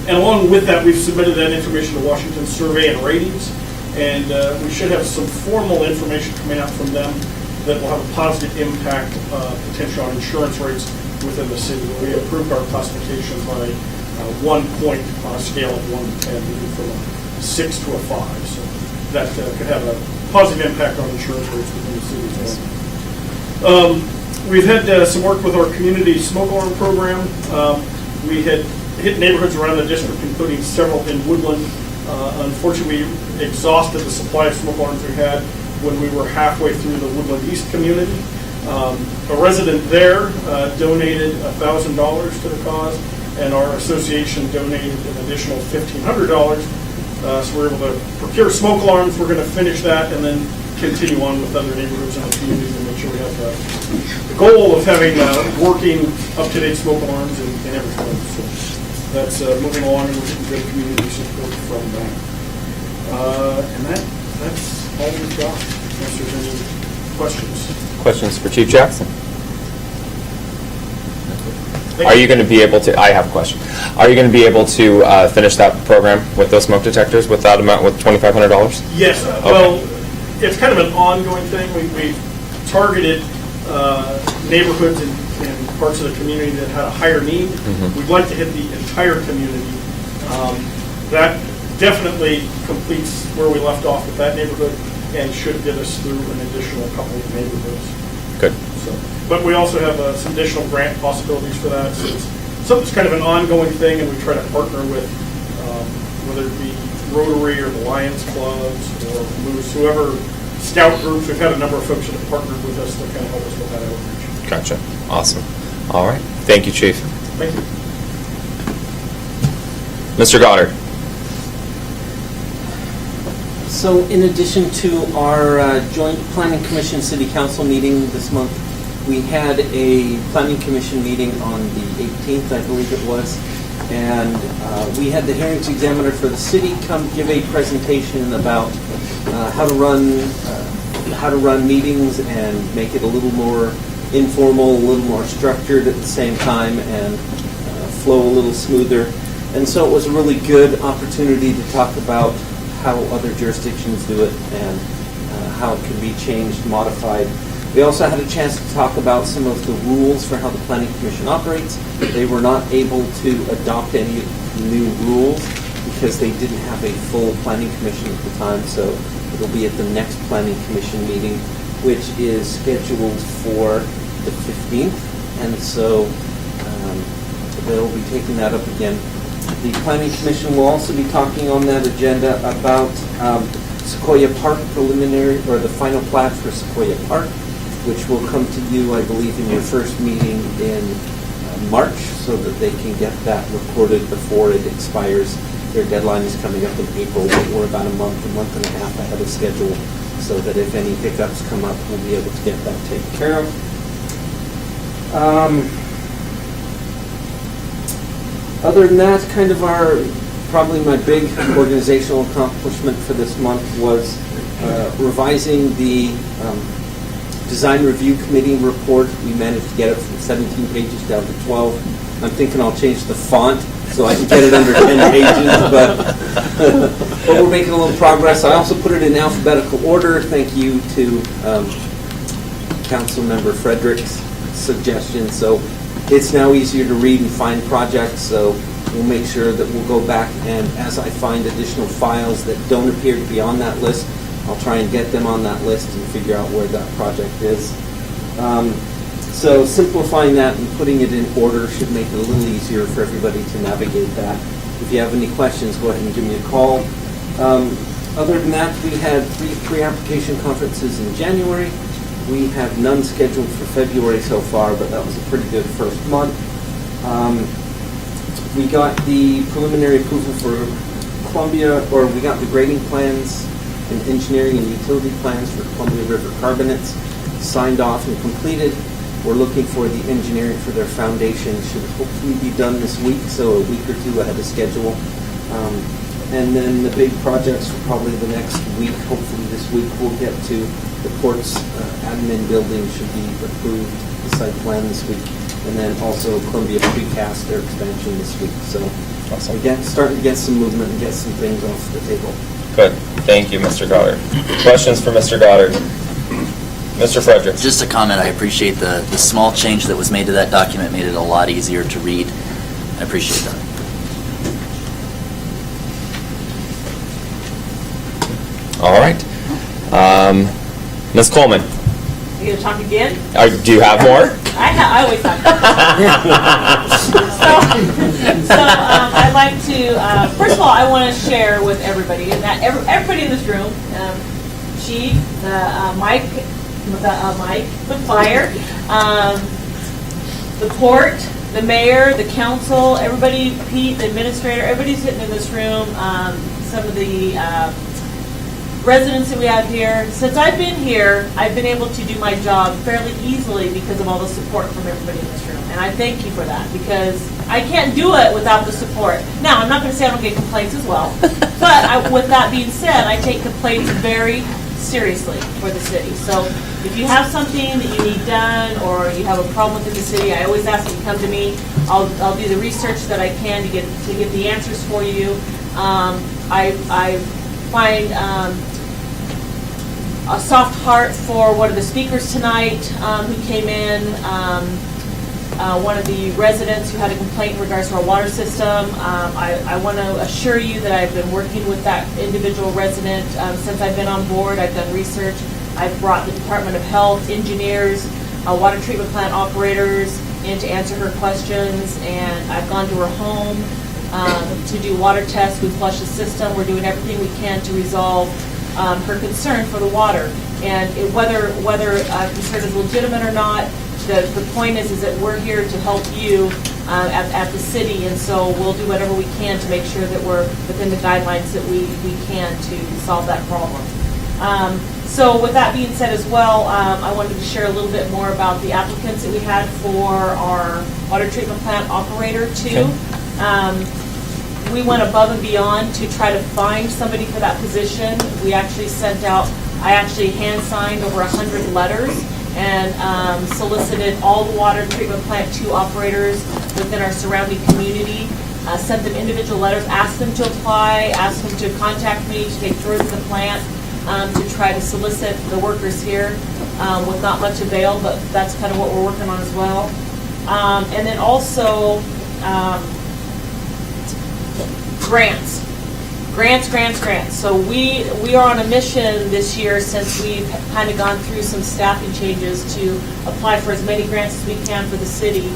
And along with that, we've submitted that information to Washington Survey and Ratings, and we should have some formal information coming out from them that will have a positive impact potentially on insurance rates within the city. We approved our classification by 1 point on a scale of 1 to 10, moving from a 6 to a 5. So that could have a positive impact on insurance rates within the city as well. We've had some work with our community smoke alarm program. We had hit neighborhoods around the district, including several in Woodland. Unfortunately, we exhausted the supply of smoke alarms we had when we were halfway through the Woodland East community. A resident there donated $1,000 to the cause, and our association donated an additional $1,500. So we're able to procure smoke alarms. We're going to finish that and then continue on with other neighborhoods in the community and make sure we have the goal of having working, up-to-date smoke alarms in every home. So that's moving along, and we're getting good community support from that. And that's all we've got, unless there's any questions. Questions for Chief Jackson? Are you going to be able to, I have a question. Are you going to be able to finish that program with those smoke detectors with that amount, with $2,500? Yes. Okay. Well, it's kind of an ongoing thing. We targeted neighborhoods and parts of the community that had a higher need. We'd like to hit the entire community. That definitely completes where we left off with that neighborhood and should get us through an additional couple of neighborhoods. Good. So, but we also have some additional grant possibilities for that. So it's kind of an ongoing thing, and we try to partner with whether it be Rotary or the Lions Clubs or Moose, whoever, scout groups. We've had a number of folks that have partnered with us to kind of help us with that outreach. Gotcha. Awesome. All right. Thank you, Chief. Thank you. Mr. Goddard. So in addition to our joint Planning Commission City Council meeting this month, we had a Planning Commission meeting on the 18th, I believe it was, and we had the hearings examiner for the city come give a presentation about how to run meetings and make it a little more informal, a little more structured at the same time, and flow a little smoother. And so it was a really good opportunity to talk about how other jurisdictions do it and how it can be changed, modified. We also had a chance to talk about some of the rules for how the Planning Commission operates. They were not able to adopt any new rules because they didn't have a full Planning Commission at the time, so it'll be at the next Planning Commission meeting, which is scheduled for the 15th, and so they'll be taking that up again. The Planning Commission will also be talking on that agenda about Sequoia Park preliminary, or the final plat for Sequoia Park, which will come to you, I believe, in your first meeting in March, so that they can get that recorded before it expires. Their deadline is coming up in April, but we're about a month and a half ahead of schedule, so that if any hiccups come up, we'll be able to get that taken care of. Other than that, kind of probably my big organizational accomplishment for this month was revising the Design Review Committee report. We managed to get it from 17 pages down to 12. I'm thinking I'll change the font so I can get it under 10 pages, but we're making a little progress. I also put it in alphabetical order. Thank you to Council Member Frederick's suggestion. So it's now easier to read and find projects, so we'll make sure that we'll go back, and as I find additional files that don't appear to be on that list, I'll try and get them on that list and figure out where that project is. So simplifying that and putting it in order should make it a little easier for everybody to navigate that. If you have any questions, go ahead and give me a call. Other than that, we had 3 pre-application conferences in January. We have none scheduled for February so far, but that was a pretty good first month. We got the preliminary approval for Columbia, or we got the grading plans and engineering and utility plans for Columbia River Carbonates signed off and completed. We're looking for the engineering for their foundation. Should hopefully be done this week, so a week or two ahead of schedule. And then the big projects for probably the next week, hopefully this week, we'll get to the court's admin building should be approved, the site plan this week, and then also Columbia Precast, their expansion this week. So awesome. Again, starting to get some movement and get some things off the table. Good. Thank you, Mr. Goddard. Questions for Mr. Goddard? Mr. Fredericks. Just a comment, I appreciate the small change that was made to that document, made it a lot easier to read. I appreciate that. All right. Ms. Coleman, You gonna talk again? do you have more? I always talk. I'd like to, first of all, I want to share with everybody, and that everybody in this room, Chief, Mike, the fire, the port, the mayor, the council, everybody, Pete, the administrator, everybody's sitting in this room, some of the residents that we have here. Since I've been here, I've been able to do my job fairly easily because of all the support from everybody in this room. And I thank you for that, because I can't do it without the support. Now, I'm not going to say I don't get complaints as well, but with that being said, I take complaints very seriously for the city. So if you have something that you need done or you have a problem within the city, I always ask that you come to me. I'll do the research that I can to get the answers for you. I find a soft heart for one of the speakers tonight who came in, one of the residents who had a complaint in regards to our water system. I want to assure you that I've been working with that individual resident since I've been on board. I've done research. I've brought the Department of Health, engineers, water treatment plant operators in to answer her questions, and I've gone to her home to do water tests. We flush the system. We're doing everything we can to resolve her concern for the water. And whether concern is legitimate or not, the point is that we're here to help you at the city, and so we'll do whatever we can to make sure that we're within the guidelines that we can to solve that problem. So with that being said as well, I wanted to share a little bit more about the applicants that we had for our water treatment plant operator too. We went above and beyond to try to find somebody for that position. We actually I actually hand-signed over 100 letters and solicited all the water treatment plant 2 operators within our surrounding community sent them individual letters, asked them to apply, asked them to contact me to take tours of the plant, to try to solicit the workers here, with not much avail, but that's kind of what we're working on as well. And then also, grants. Grants. So we are on a mission this year, since we've kind of gone through some staffing changes, to apply for as many grants as we can for the city,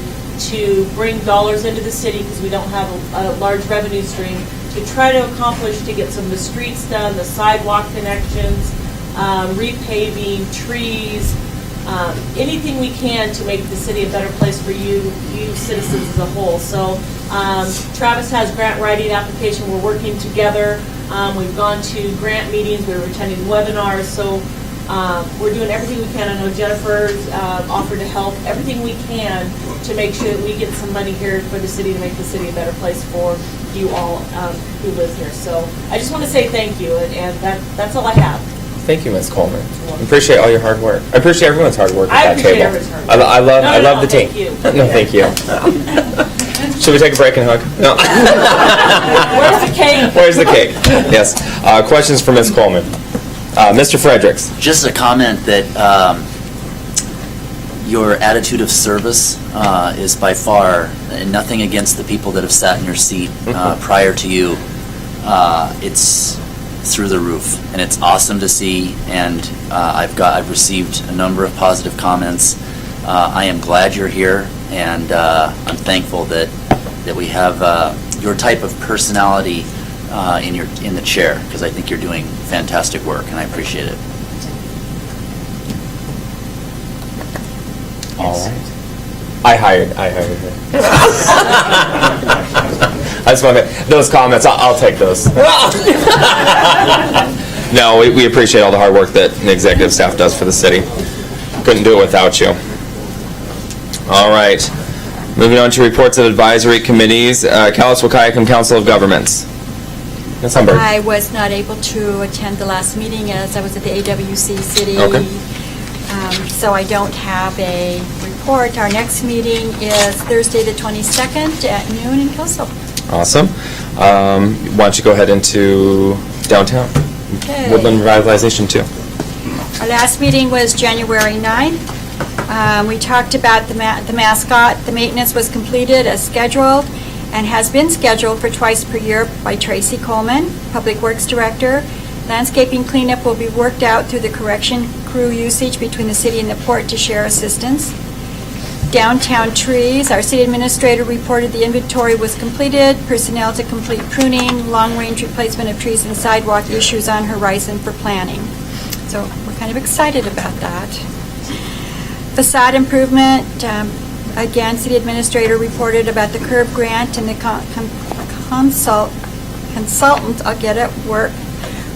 to bring dollars into the city, because we don't have a large revenue stream, to try to accomplish to get some of the streets done, the sidewalk connections, repaving, trees, anything we can to make the city a better place for you citizens as a whole. So Travis has grant writing application. We're working together. We've gone to grant meetings. We're attending webinars. So we're doing everything we can. I know Jennifer's offered to help, everything we can to make sure that we get some money here for the city to make the city a better place for you all who live here. So I just want to say thank you, and that's all I have. Thank you, Ms. Coleman. I appreciate all your hard work. I appreciate everyone's hard work I at that table. appreciate everyone's hard work. I love the team. Thank you. No, thank you. Should we take a break and hug? No. Where's the cake? Where's the cake? Yes. Questions for Ms. Coleman. Mr. Fredericks. Just a comment that your attitude of service is by far, and nothing against the people that have sat in your seat prior to you, it's through the roof, and it's awesome to see. And I've received a number of positive comments. I am glad you're here, and I'm thankful that we have your type of personality in the chair, because I think you're doing fantastic work, and I appreciate it. All right. I hired her. I just want to, those comments, I'll take those. No, we appreciate all the hard work that the executive staff does for the city. Couldn't do it without you. All right. Moving on to reports of advisory committees. Kalis-Waukiakum Council of Governments. Ms. Humberg. I was not able to attend the last meeting as I was at the AWC City. Okay. So I don't have a report. Our next meeting is Thursday, the 22nd at noon in Kelso. Awesome. Why don't you go ahead into downtown? Okay. Woodland Revitalization 2. Our last meeting was January 9th. We talked about the mascot. The maintenance was completed as scheduled and has been scheduled for twice per year by Tracy Coleman, Public Works Director. Landscaping cleanup will be worked out through the correction crew usage between the city and the port to share assistance. Downtown trees, our city administrator reported the inventory was completed, personnel to complete pruning, long-range replacement of trees and sidewalk issues on horizon for planning. So we're kind of excited about that. Facade improvement, again, city administrator reported about the curb grant and the consultant, I'll get it, work.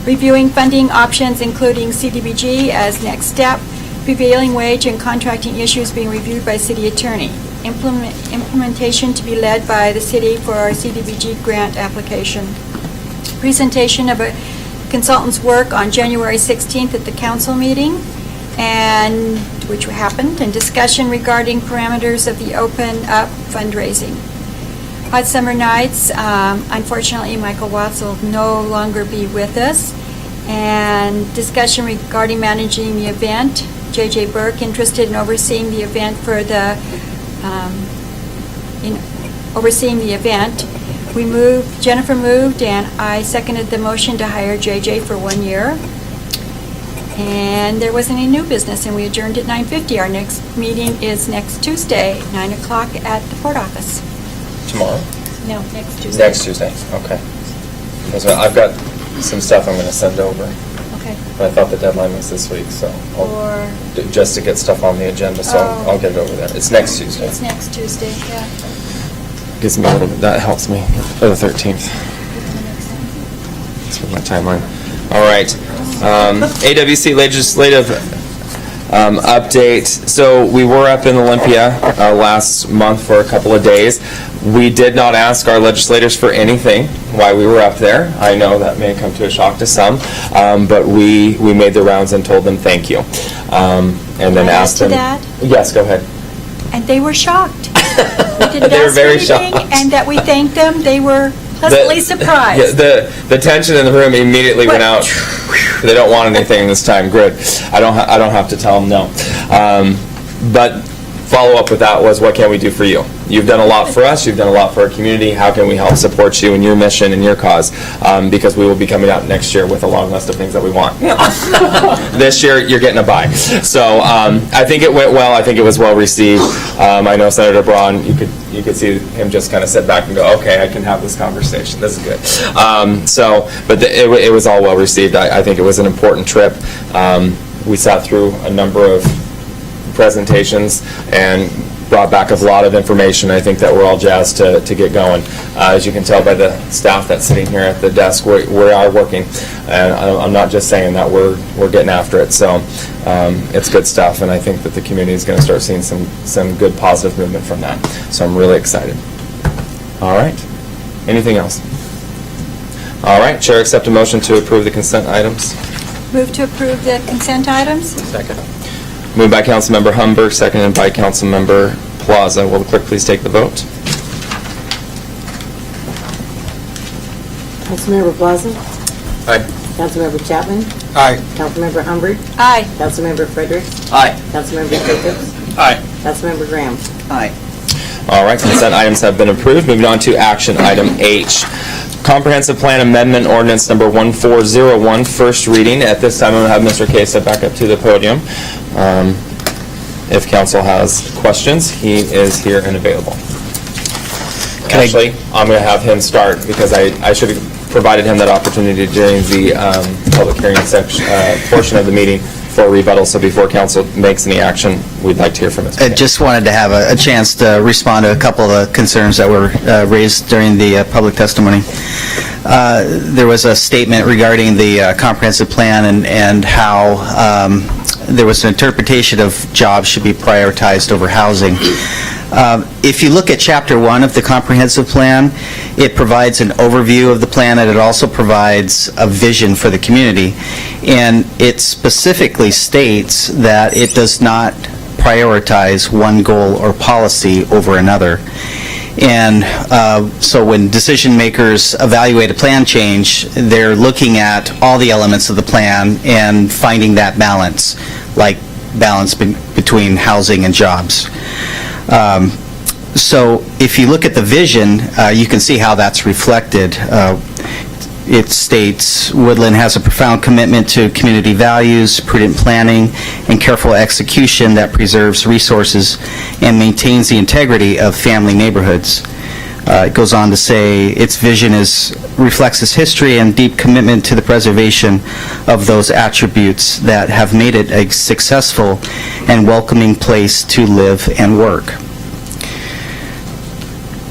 Reviewing funding options, including CDBG as next step. Prevailing wage and contracting issues being reviewed by city attorney. Implementation to be led by the city for our CDBG grant application. Presentation of a consultant's work on January 16th at the council meeting, and which happened, and discussion regarding parameters of the Open Up fundraising. Hot summer nights, unfortunately, Michael Watts will no longer be with us, and discussion regarding managing the event. J.J. Burke interested in overseeing the event for the, Jennifer moved, and I seconded the motion to hire J.J. for 1 year. And there wasn't any new business, and we adjourned at 9:50. Our next meeting is next Tuesday, 9 o'clock at the port office. Tomorrow? No, next Tuesday. Next Tuesday, okay. So I've got some stuff I'm going to send over. Okay. But I thought the deadline was this week, so just to get stuff on the agenda, so I'll get it over there. It's next Tuesday. It's next Tuesday, yeah. Gives me a little bit, that helps me, for the 13th. That's with my timeline. All right. AWC legislative update. So we were up in Olympia last month for a couple of days. We did not ask our legislators for anything while we were up there. I know that may come to a shock to some, but we made the rounds and told them thank you. And then asked them. That? Yes, go ahead. And they were shocked. We didn't They were ask very anything, shocked. and that we thanked them. They were pleasantly surprised. The tension in the room immediately went out. They don't want anything this time. Good. I don't have to tell them no. But follow up with that was, what can we do for you? You've done a lot for us. You've done a lot for our community. How can we help support you in your mission and your cause? Because we will be coming out next year with a long list of things that we want. This year, you're getting a buy. So I think it went well. I think it was well received. I know Senator Braun, you could see him just kind of sit back and go, okay, I can have this conversation. This is good. But it was all well received. I think it was an important trip. We sat through a number of presentations and brought back a lot of information. I think that we're all jazzed to get going. As you can tell by the staff that's sitting here at the desk, we are working. And I'm not just saying that, we're getting after it. So it's good stuff, and I think that the community is going to start seeing some good positive movement from that. So I'm really excited. All right. Anything else? All right. Chair, accept a motion to approve the consent items. Move to approve the consent items? Second. Moved by Councilmember Humberg, seconded by Councilmember Plaza. Will the clerk please take the vote? Councilmember Plaza? Aye. Councilmember Chapman? Aye. Councilmember Humbert? Aye. Councilmember Fredericks? Aye. Councilmember Jacobs? Aye. Councilmember Graham? Aye. All right, consent items have been approved. Moving on to action item H. Comprehensive Plan Amendment Ordinance Number 1401, first reading. At this time, I'm going to have Mr. Kesa back up to the podium. If council has questions, he is here and available. Actually, I'm going to have him start because I should have provided him that opportunity during the public hearing section portion of the meeting for a rebuttal. So before council makes any action, we'd like to hear from Mr. I just wanted to have a chance to respond to a couple of the concerns that were raised during the public testimony. There was a statement regarding the comprehensive plan and how there was an interpretation of jobs should be prioritized over housing. If you look at Chapter 1 of the comprehensive plan, it provides an overview of the plan, and it also provides a vision for the community. And it specifically states that it does not prioritize one goal or policy over another. And so when decision makers evaluate a plan change, they're looking at all the elements of the plan and finding that balance, like balance between housing and jobs. So if you look at the vision, you can see how that's reflected. It states, Woodland has a profound commitment to community values, prudent planning, and careful execution that preserves resources and maintains the integrity of family neighborhoods. It goes on to say its vision reflects its history and deep commitment to the preservation of those attributes that have made it a successful and welcoming place to live and work.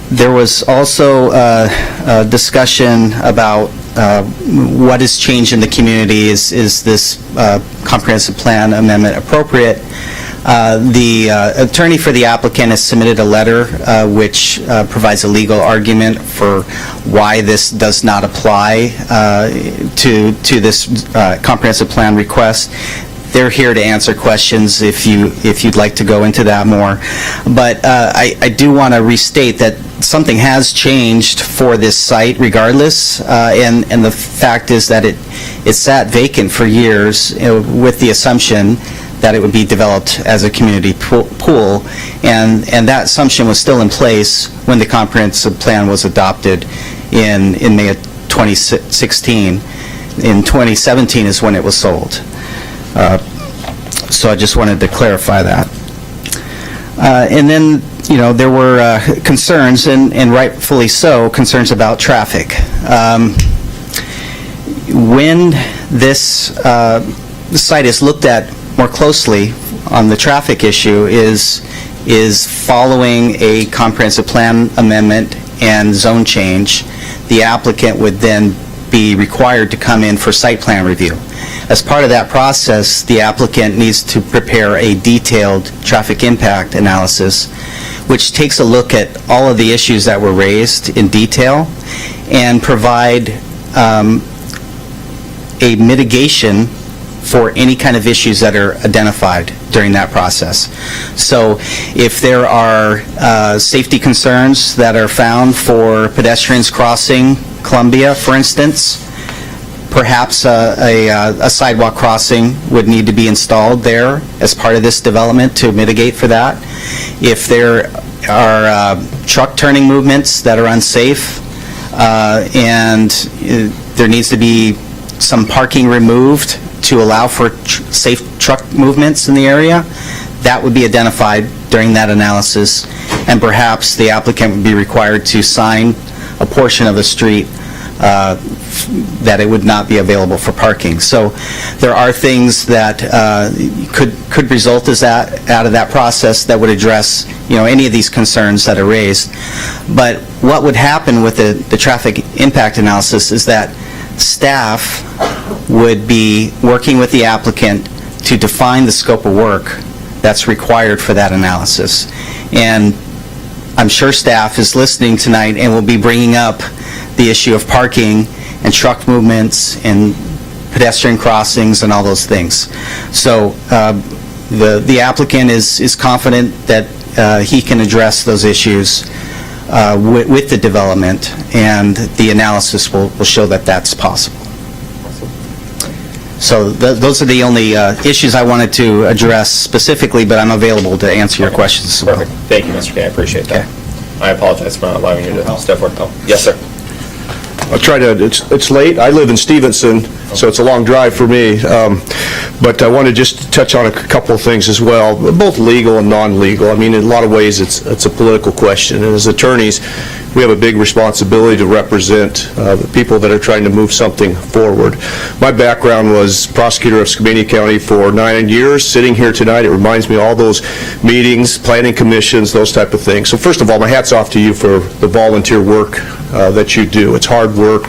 There was also a discussion about what has changed in the community. Is this comprehensive plan amendment appropriate? The attorney for the applicant has submitted a letter which provides a legal argument for why this does not apply to this comprehensive plan request. They're here to answer questions if you'd like to go into that more. But I do want to restate that something has changed for this site regardless, and the fact is that it sat vacant for years with the assumption that it would be developed as a community pool, and that assumption was still in place when the comprehensive plan was adopted in May of 2016. In 2017 is when it was sold. So I just wanted to clarify that. And then, there were concerns, and rightfully so, concerns about traffic. When this site is looked at more closely on the traffic issue is following a comprehensive plan amendment and zone change, the applicant would then be required to come in for site plan review. As part of that process, the applicant needs to prepare a detailed traffic impact analysis, which takes a look at all of the issues that were raised in detail and provide a mitigation for any kind of issues that are identified during that process. So if there are safety concerns that are found for pedestrians crossing Columbia, for instance, perhaps a sidewalk crossing would need to be installed there as part of this development to mitigate for that. If there are truck turning movements that are unsafe, and there needs to be some parking removed to allow for safe truck movements in the area, that would be identified during that analysis, and perhaps the applicant would be required to sign a portion of the street that it would not be available for parking. So there are things that could result out of that process that would address, any of these concerns that are raised. But what would happen with the traffic impact analysis is that staff would be working with the applicant to define the scope of work that's required for that analysis. And I'm sure staff is listening tonight and will be bringing up the issue of parking and truck movements and pedestrian crossings and all those things. So the applicant is confident that he can address those issues with the development, and the analysis will show that that's possible. So those are the only issues I wanted to address specifically, but I'm available to answer your questions as well. Perfect. Thank you, Mr. Kay. I appreciate that. I apologize for not allowing you to step forward. Oh, yes, sir. I'll try to, it's late. I live in Stevenson, so it's a long drive for me. But I want to just touch on a couple of things as well, both legal and non-legal. I mean, in a lot of ways, it's a political question. And as attorneys, we have a big responsibility to represent the people that are trying to move something forward. My background was prosecutor of Skamania County for 9 years. Sitting here tonight, it reminds me of all those meetings, planning commissions, those type of things. So first of all, my hat's off to you for the volunteer work that you do. It's hard work.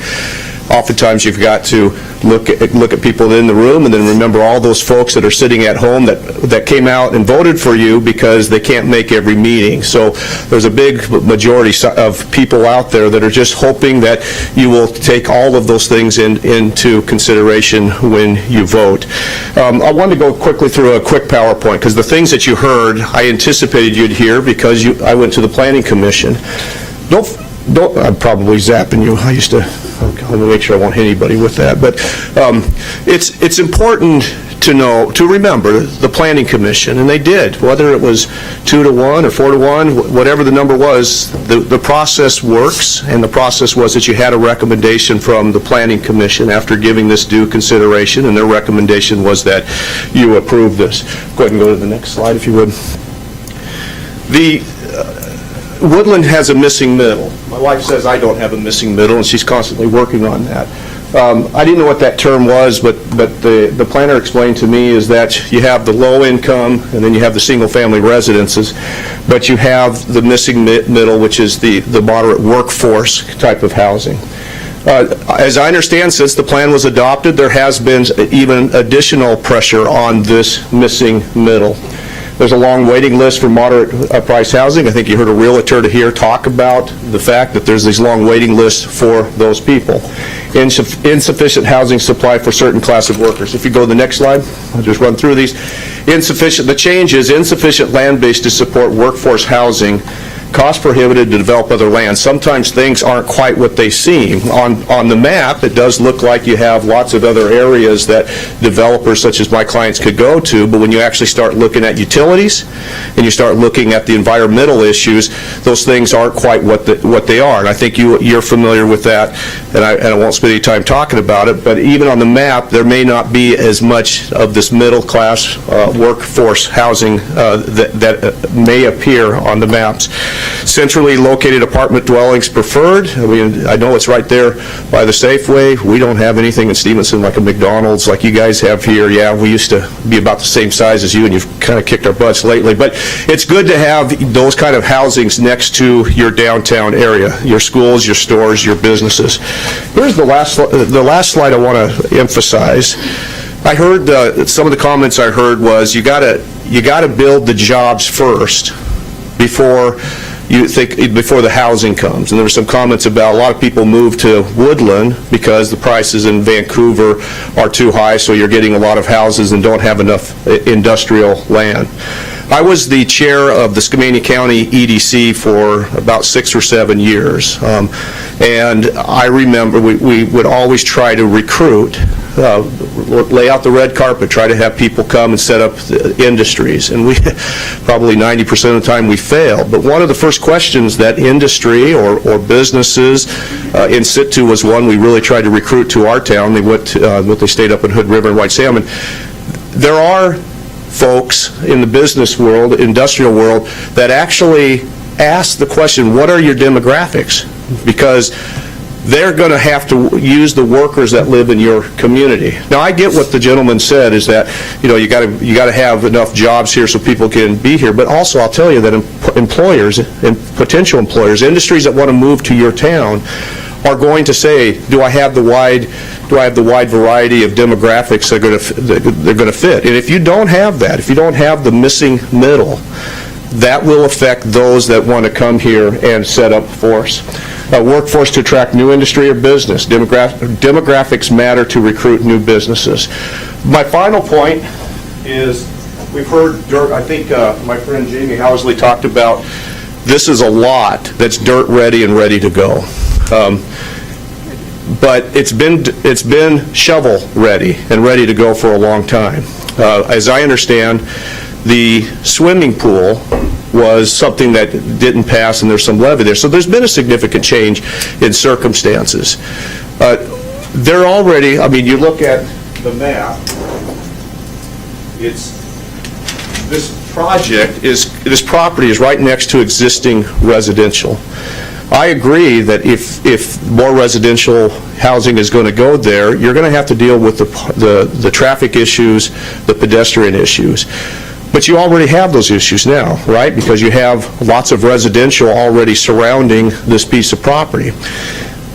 Oftentimes, you've got to look at people in the room and then remember all those folks that are sitting at home that came out and voted for you because they can't make every meeting. So there's a big majority of people out there that are just hoping that you will take all of those things into consideration when you vote. I wanted to go quickly through a quick PowerPoint because the things that you heard, I anticipated you'd hear because I went to the Planning Commission. I'm probably zapping you. I used to, let me make sure I won't hit anybody with that. But it's important to remember the Planning Commission, and they did. Whether it was 2-1 or 4-1, whatever the number was, the process works, and the process was that you had a recommendation from the Planning Commission after giving this due consideration, and their recommendation was that you approve this. Go ahead and go to the next slide, if you would. Woodland has a missing middle. My wife says I don't have a missing middle, and she's constantly working on that. I didn't know what that term was, but the planner explained to me is that you have the low income, and then you have the single-family residences, but you have the missing middle, which is the moderate workforce type of housing. As I understand, since the plan was adopted, there has been even additional pressure on this missing middle. There's a long waiting list for moderate price housing. I think you heard a realtor here talk about the fact that there's these long waiting lists for those people. Insufficient housing supply for certain class of workers. If you go to the next slide, I'll just run through these. The change is insufficient land base to support workforce housing, cost prohibited to develop other land. Sometimes things aren't quite what they seem. On the map, it does look like you have lots of other areas that developers such as my clients could go to, but when you actually start looking at utilities and you start looking at the environmental issues, those things aren't quite what they are. And I think you're familiar with that, and I won't spend any time talking about it, but even on the map, there may not be as much of this middle class workforce housing that may appear on the maps. Centrally located apartment dwellings preferred. I know it's right there by the Safeway. We don't have anything in Stevenson like a McDonald's like you guys have here. Yeah, we used to be about the same size as you, and you've kind of kicked our butts lately. But it's good to have those kind of housings next to your downtown area, your schools, your stores, your businesses. Here's the last slide I want to emphasize. I heard some of the comments I heard was you got to build the jobs first before you think before the housing comes. And there were some comments about a lot of people move to Woodland because the prices in Vancouver are too high, so you're getting a lot of houses and don't have enough industrial land. I was the chair of the Skamania County EDC for about 6 or 7 years, and I remember we would always try to recruit, lay out the red carpet, try to have people come and set up industries, and we probably 90% of the time we failed. But one of the first questions that industry or businesses in situ was one we really tried to recruit to our town. They stayed up in Hood River and White Salmon. There are folks in the business world, industrial world, that actually ask the question, what are your demographics? Because they're going to have to use the workers that live in your community. Now, I get what the gentleman said, is that, you got to have enough jobs here so people can be here, but also I'll tell you that employers and potential employers, industries that want to move to your town, are going to say, do I have the wide variety of demographics that are going to fit? And if you don't have that, if you don't have the missing middle, that will affect those that want to come here and set up for us. Workforce to attract new industry or business. Demographics matter to recruit new businesses. My final point is, we've heard, I think my friend Jamie Housley talked about, this is a lot that's dirt ready and ready to go. But it's been shovel ready and ready to go for a long time. As I understand, the swimming pool was something that didn't pass, and there's some levy there. So there's been a significant change in circumstances. They're already, you look at the map, this property is right next to existing residential. I agree that if more residential housing is going to go there, you're going to have to deal with the traffic issues, the pedestrian issues. But you already have those issues now, right? Because you have lots of residential already surrounding this piece of property.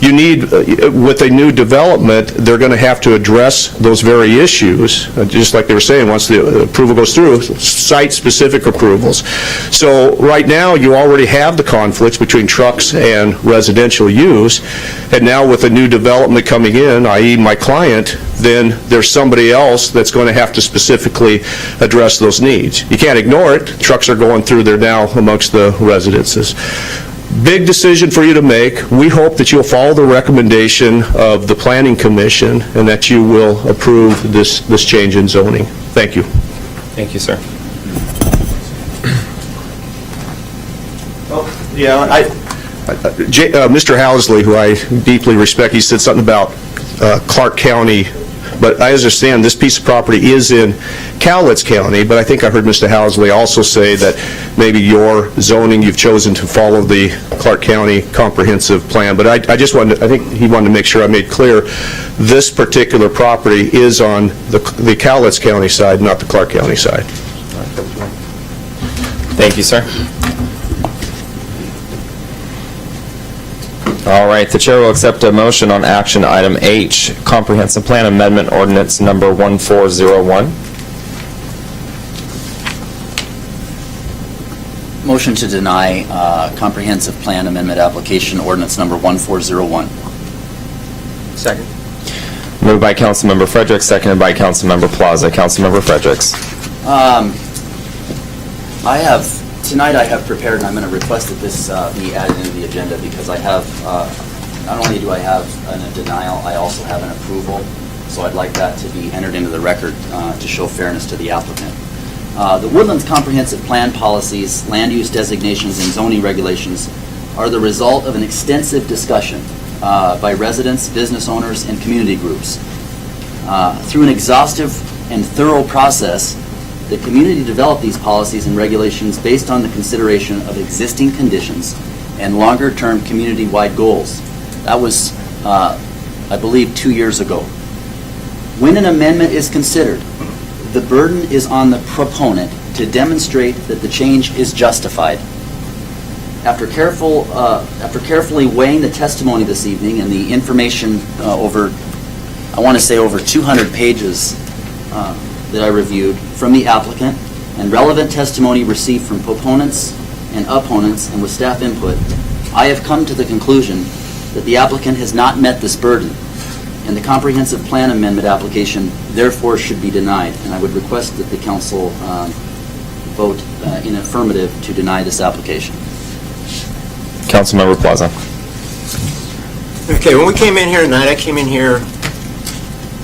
You need, with a new development, they're going to have to address those very issues, just like they were saying, once the approval goes through, site-specific approvals. So right now, you already have the conflicts between trucks and residential use, and now with a new development coming in, i.e. my client, then there's somebody else that's going to have to specifically address those needs. You can't ignore it. Trucks are going through there now amongst the residences. Big decision for you to make. We hope that you'll follow the recommendation of the Planning Commission and that you will approve this change in zoning. Thank you. Thank you, sir. Mr. Housley, who I deeply respect, he said something about Clark County, but I understand this piece of property is in Cowlitz County, but I think I heard Mr. Housley also say that maybe your zoning, you've chosen to follow the Clark County comprehensive plan. But I think he wanted to make sure I made clear this particular property is on the Cowlitz County side, not the Clark County side. Thank you, sir. All right, the chair will accept a motion on action item H, Comprehensive Plan Amendment Ordinance number 1401. Motion to deny Comprehensive Plan Amendment Application Ordinance number 1401. Second. Moved by Councilmember Fredericks, seconded by Councilmember Plaza. Councilmember Fredericks. Tonight I have prepared, and I'm going to request that this be added into the agenda because I have, not only do I have a denial, I also have an approval. So I'd like that to be entered into the record to show fairness to the applicant. The Woodlands Comprehensive Plan policies, land use designations, and zoning regulations are the result of an extensive discussion by residents, business owners, and community groups. Through an exhaustive and thorough process, the community developed these policies and regulations based on the consideration of existing conditions and longer-term community-wide goals. That was, I believe, 2 years ago. When an amendment is considered, the burden is on the proponent to demonstrate that the change is justified. After carefully weighing the testimony this evening and the information over 200 pages that I reviewed from the applicant and relevant testimony received from proponents, and opponents, and with staff input, I have come to the conclusion that the applicant has not met this burden, and the comprehensive plan amendment application therefore should be denied. And I would request that the council vote in affirmative to deny this application. Councilmember Plaza. Okay, when we came in here tonight, I came in here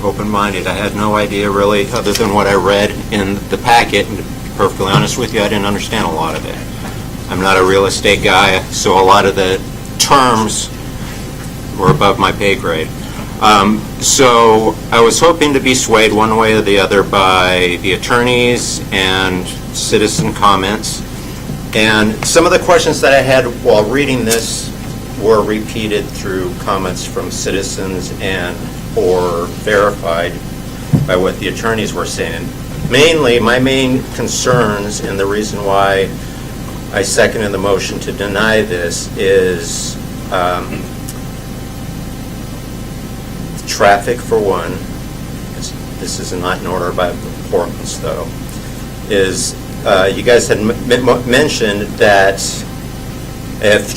open-minded. I had no idea really, other than what I read in the packet, and to be perfectly honest with you, I didn't understand a lot of it. I'm not a real estate guy, so a lot of the terms were above my pay grade. So I was hoping to be swayed one way or the other by the attorneys and citizen comments. And some of the questions that I had while reading this were repeated through comments from citizens and or verified by what the attorneys were saying. Mainly, my main concerns and the reason why I seconded the motion to deny this is traffic, for one. This is not in order by importance, though. Is you guys had mentioned that if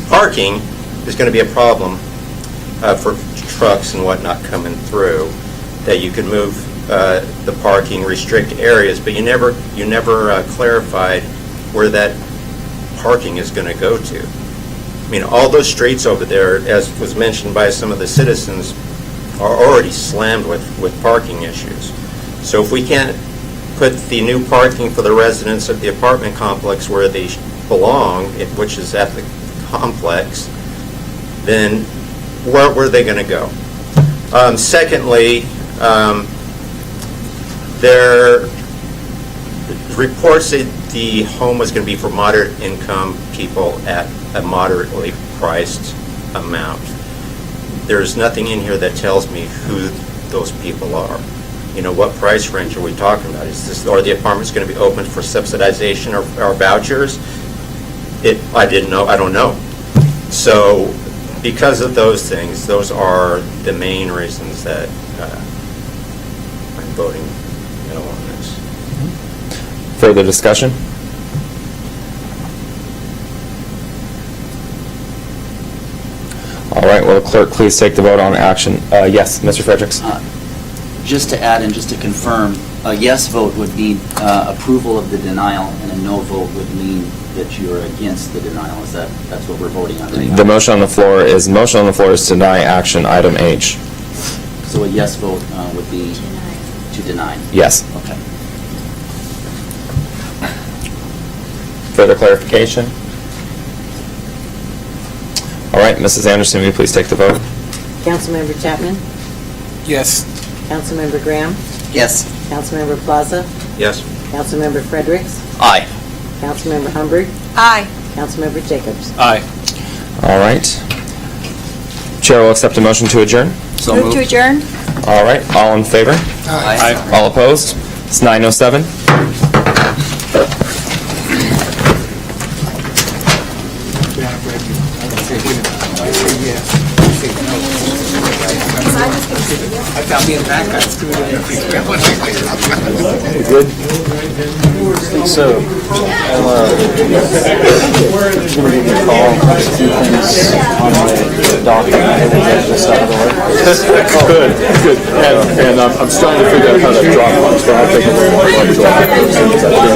parking is going to be a problem for trucks and whatnot coming through, that you could move the parking, restrict areas, but you never clarified where that parking is going to go to. I mean, all those streets over there, as was mentioned by some of the citizens, are already slammed with parking issues. So if we can't put the new parking for the residents of the apartment complex where they belong, which is at the complex, then where are they going to go? Secondly, there reports that the home was going to be for moderate income people at a moderately priced amount. There's nothing in here that tells me who those people are. You know, what price range are we talking about? Is this, are the apartments going to be open for subsidization or vouchers? I didn't know. I don't know. So, because of those things, those are the main reasons that I'm voting no on this. Further discussion? All right, will the clerk please take the vote on action? Yes, Mr. Fredericks. Just to add and just to confirm, a yes vote would mean approval of the denial, and a no vote would mean that you're against the denial. Is that's what we're voting on right now? The motion on the floor is to deny action item H. So a yes vote would be to deny? Yes. Okay. Further clarification? All right, Mrs. Anderson, will you please take the vote? Councilmember Chapman? Yes. Councilmember Graham? Yes. Councilmember Plaza? Yes. Councilmember Fredericks? Aye. Councilmember Humbert? Aye. Councilmember Jacobs? Aye. All right. Chair will accept a motion to adjourn. So Move moved. to adjourn? All right, all in favor? Aye. All opposed? It's 9:07. I found me in the background. Good. So, I'm going to give you a call, a few things on my document, and then get this out of the way. Good. And I'm starting to figure out how to drop one, so I'll take a little more.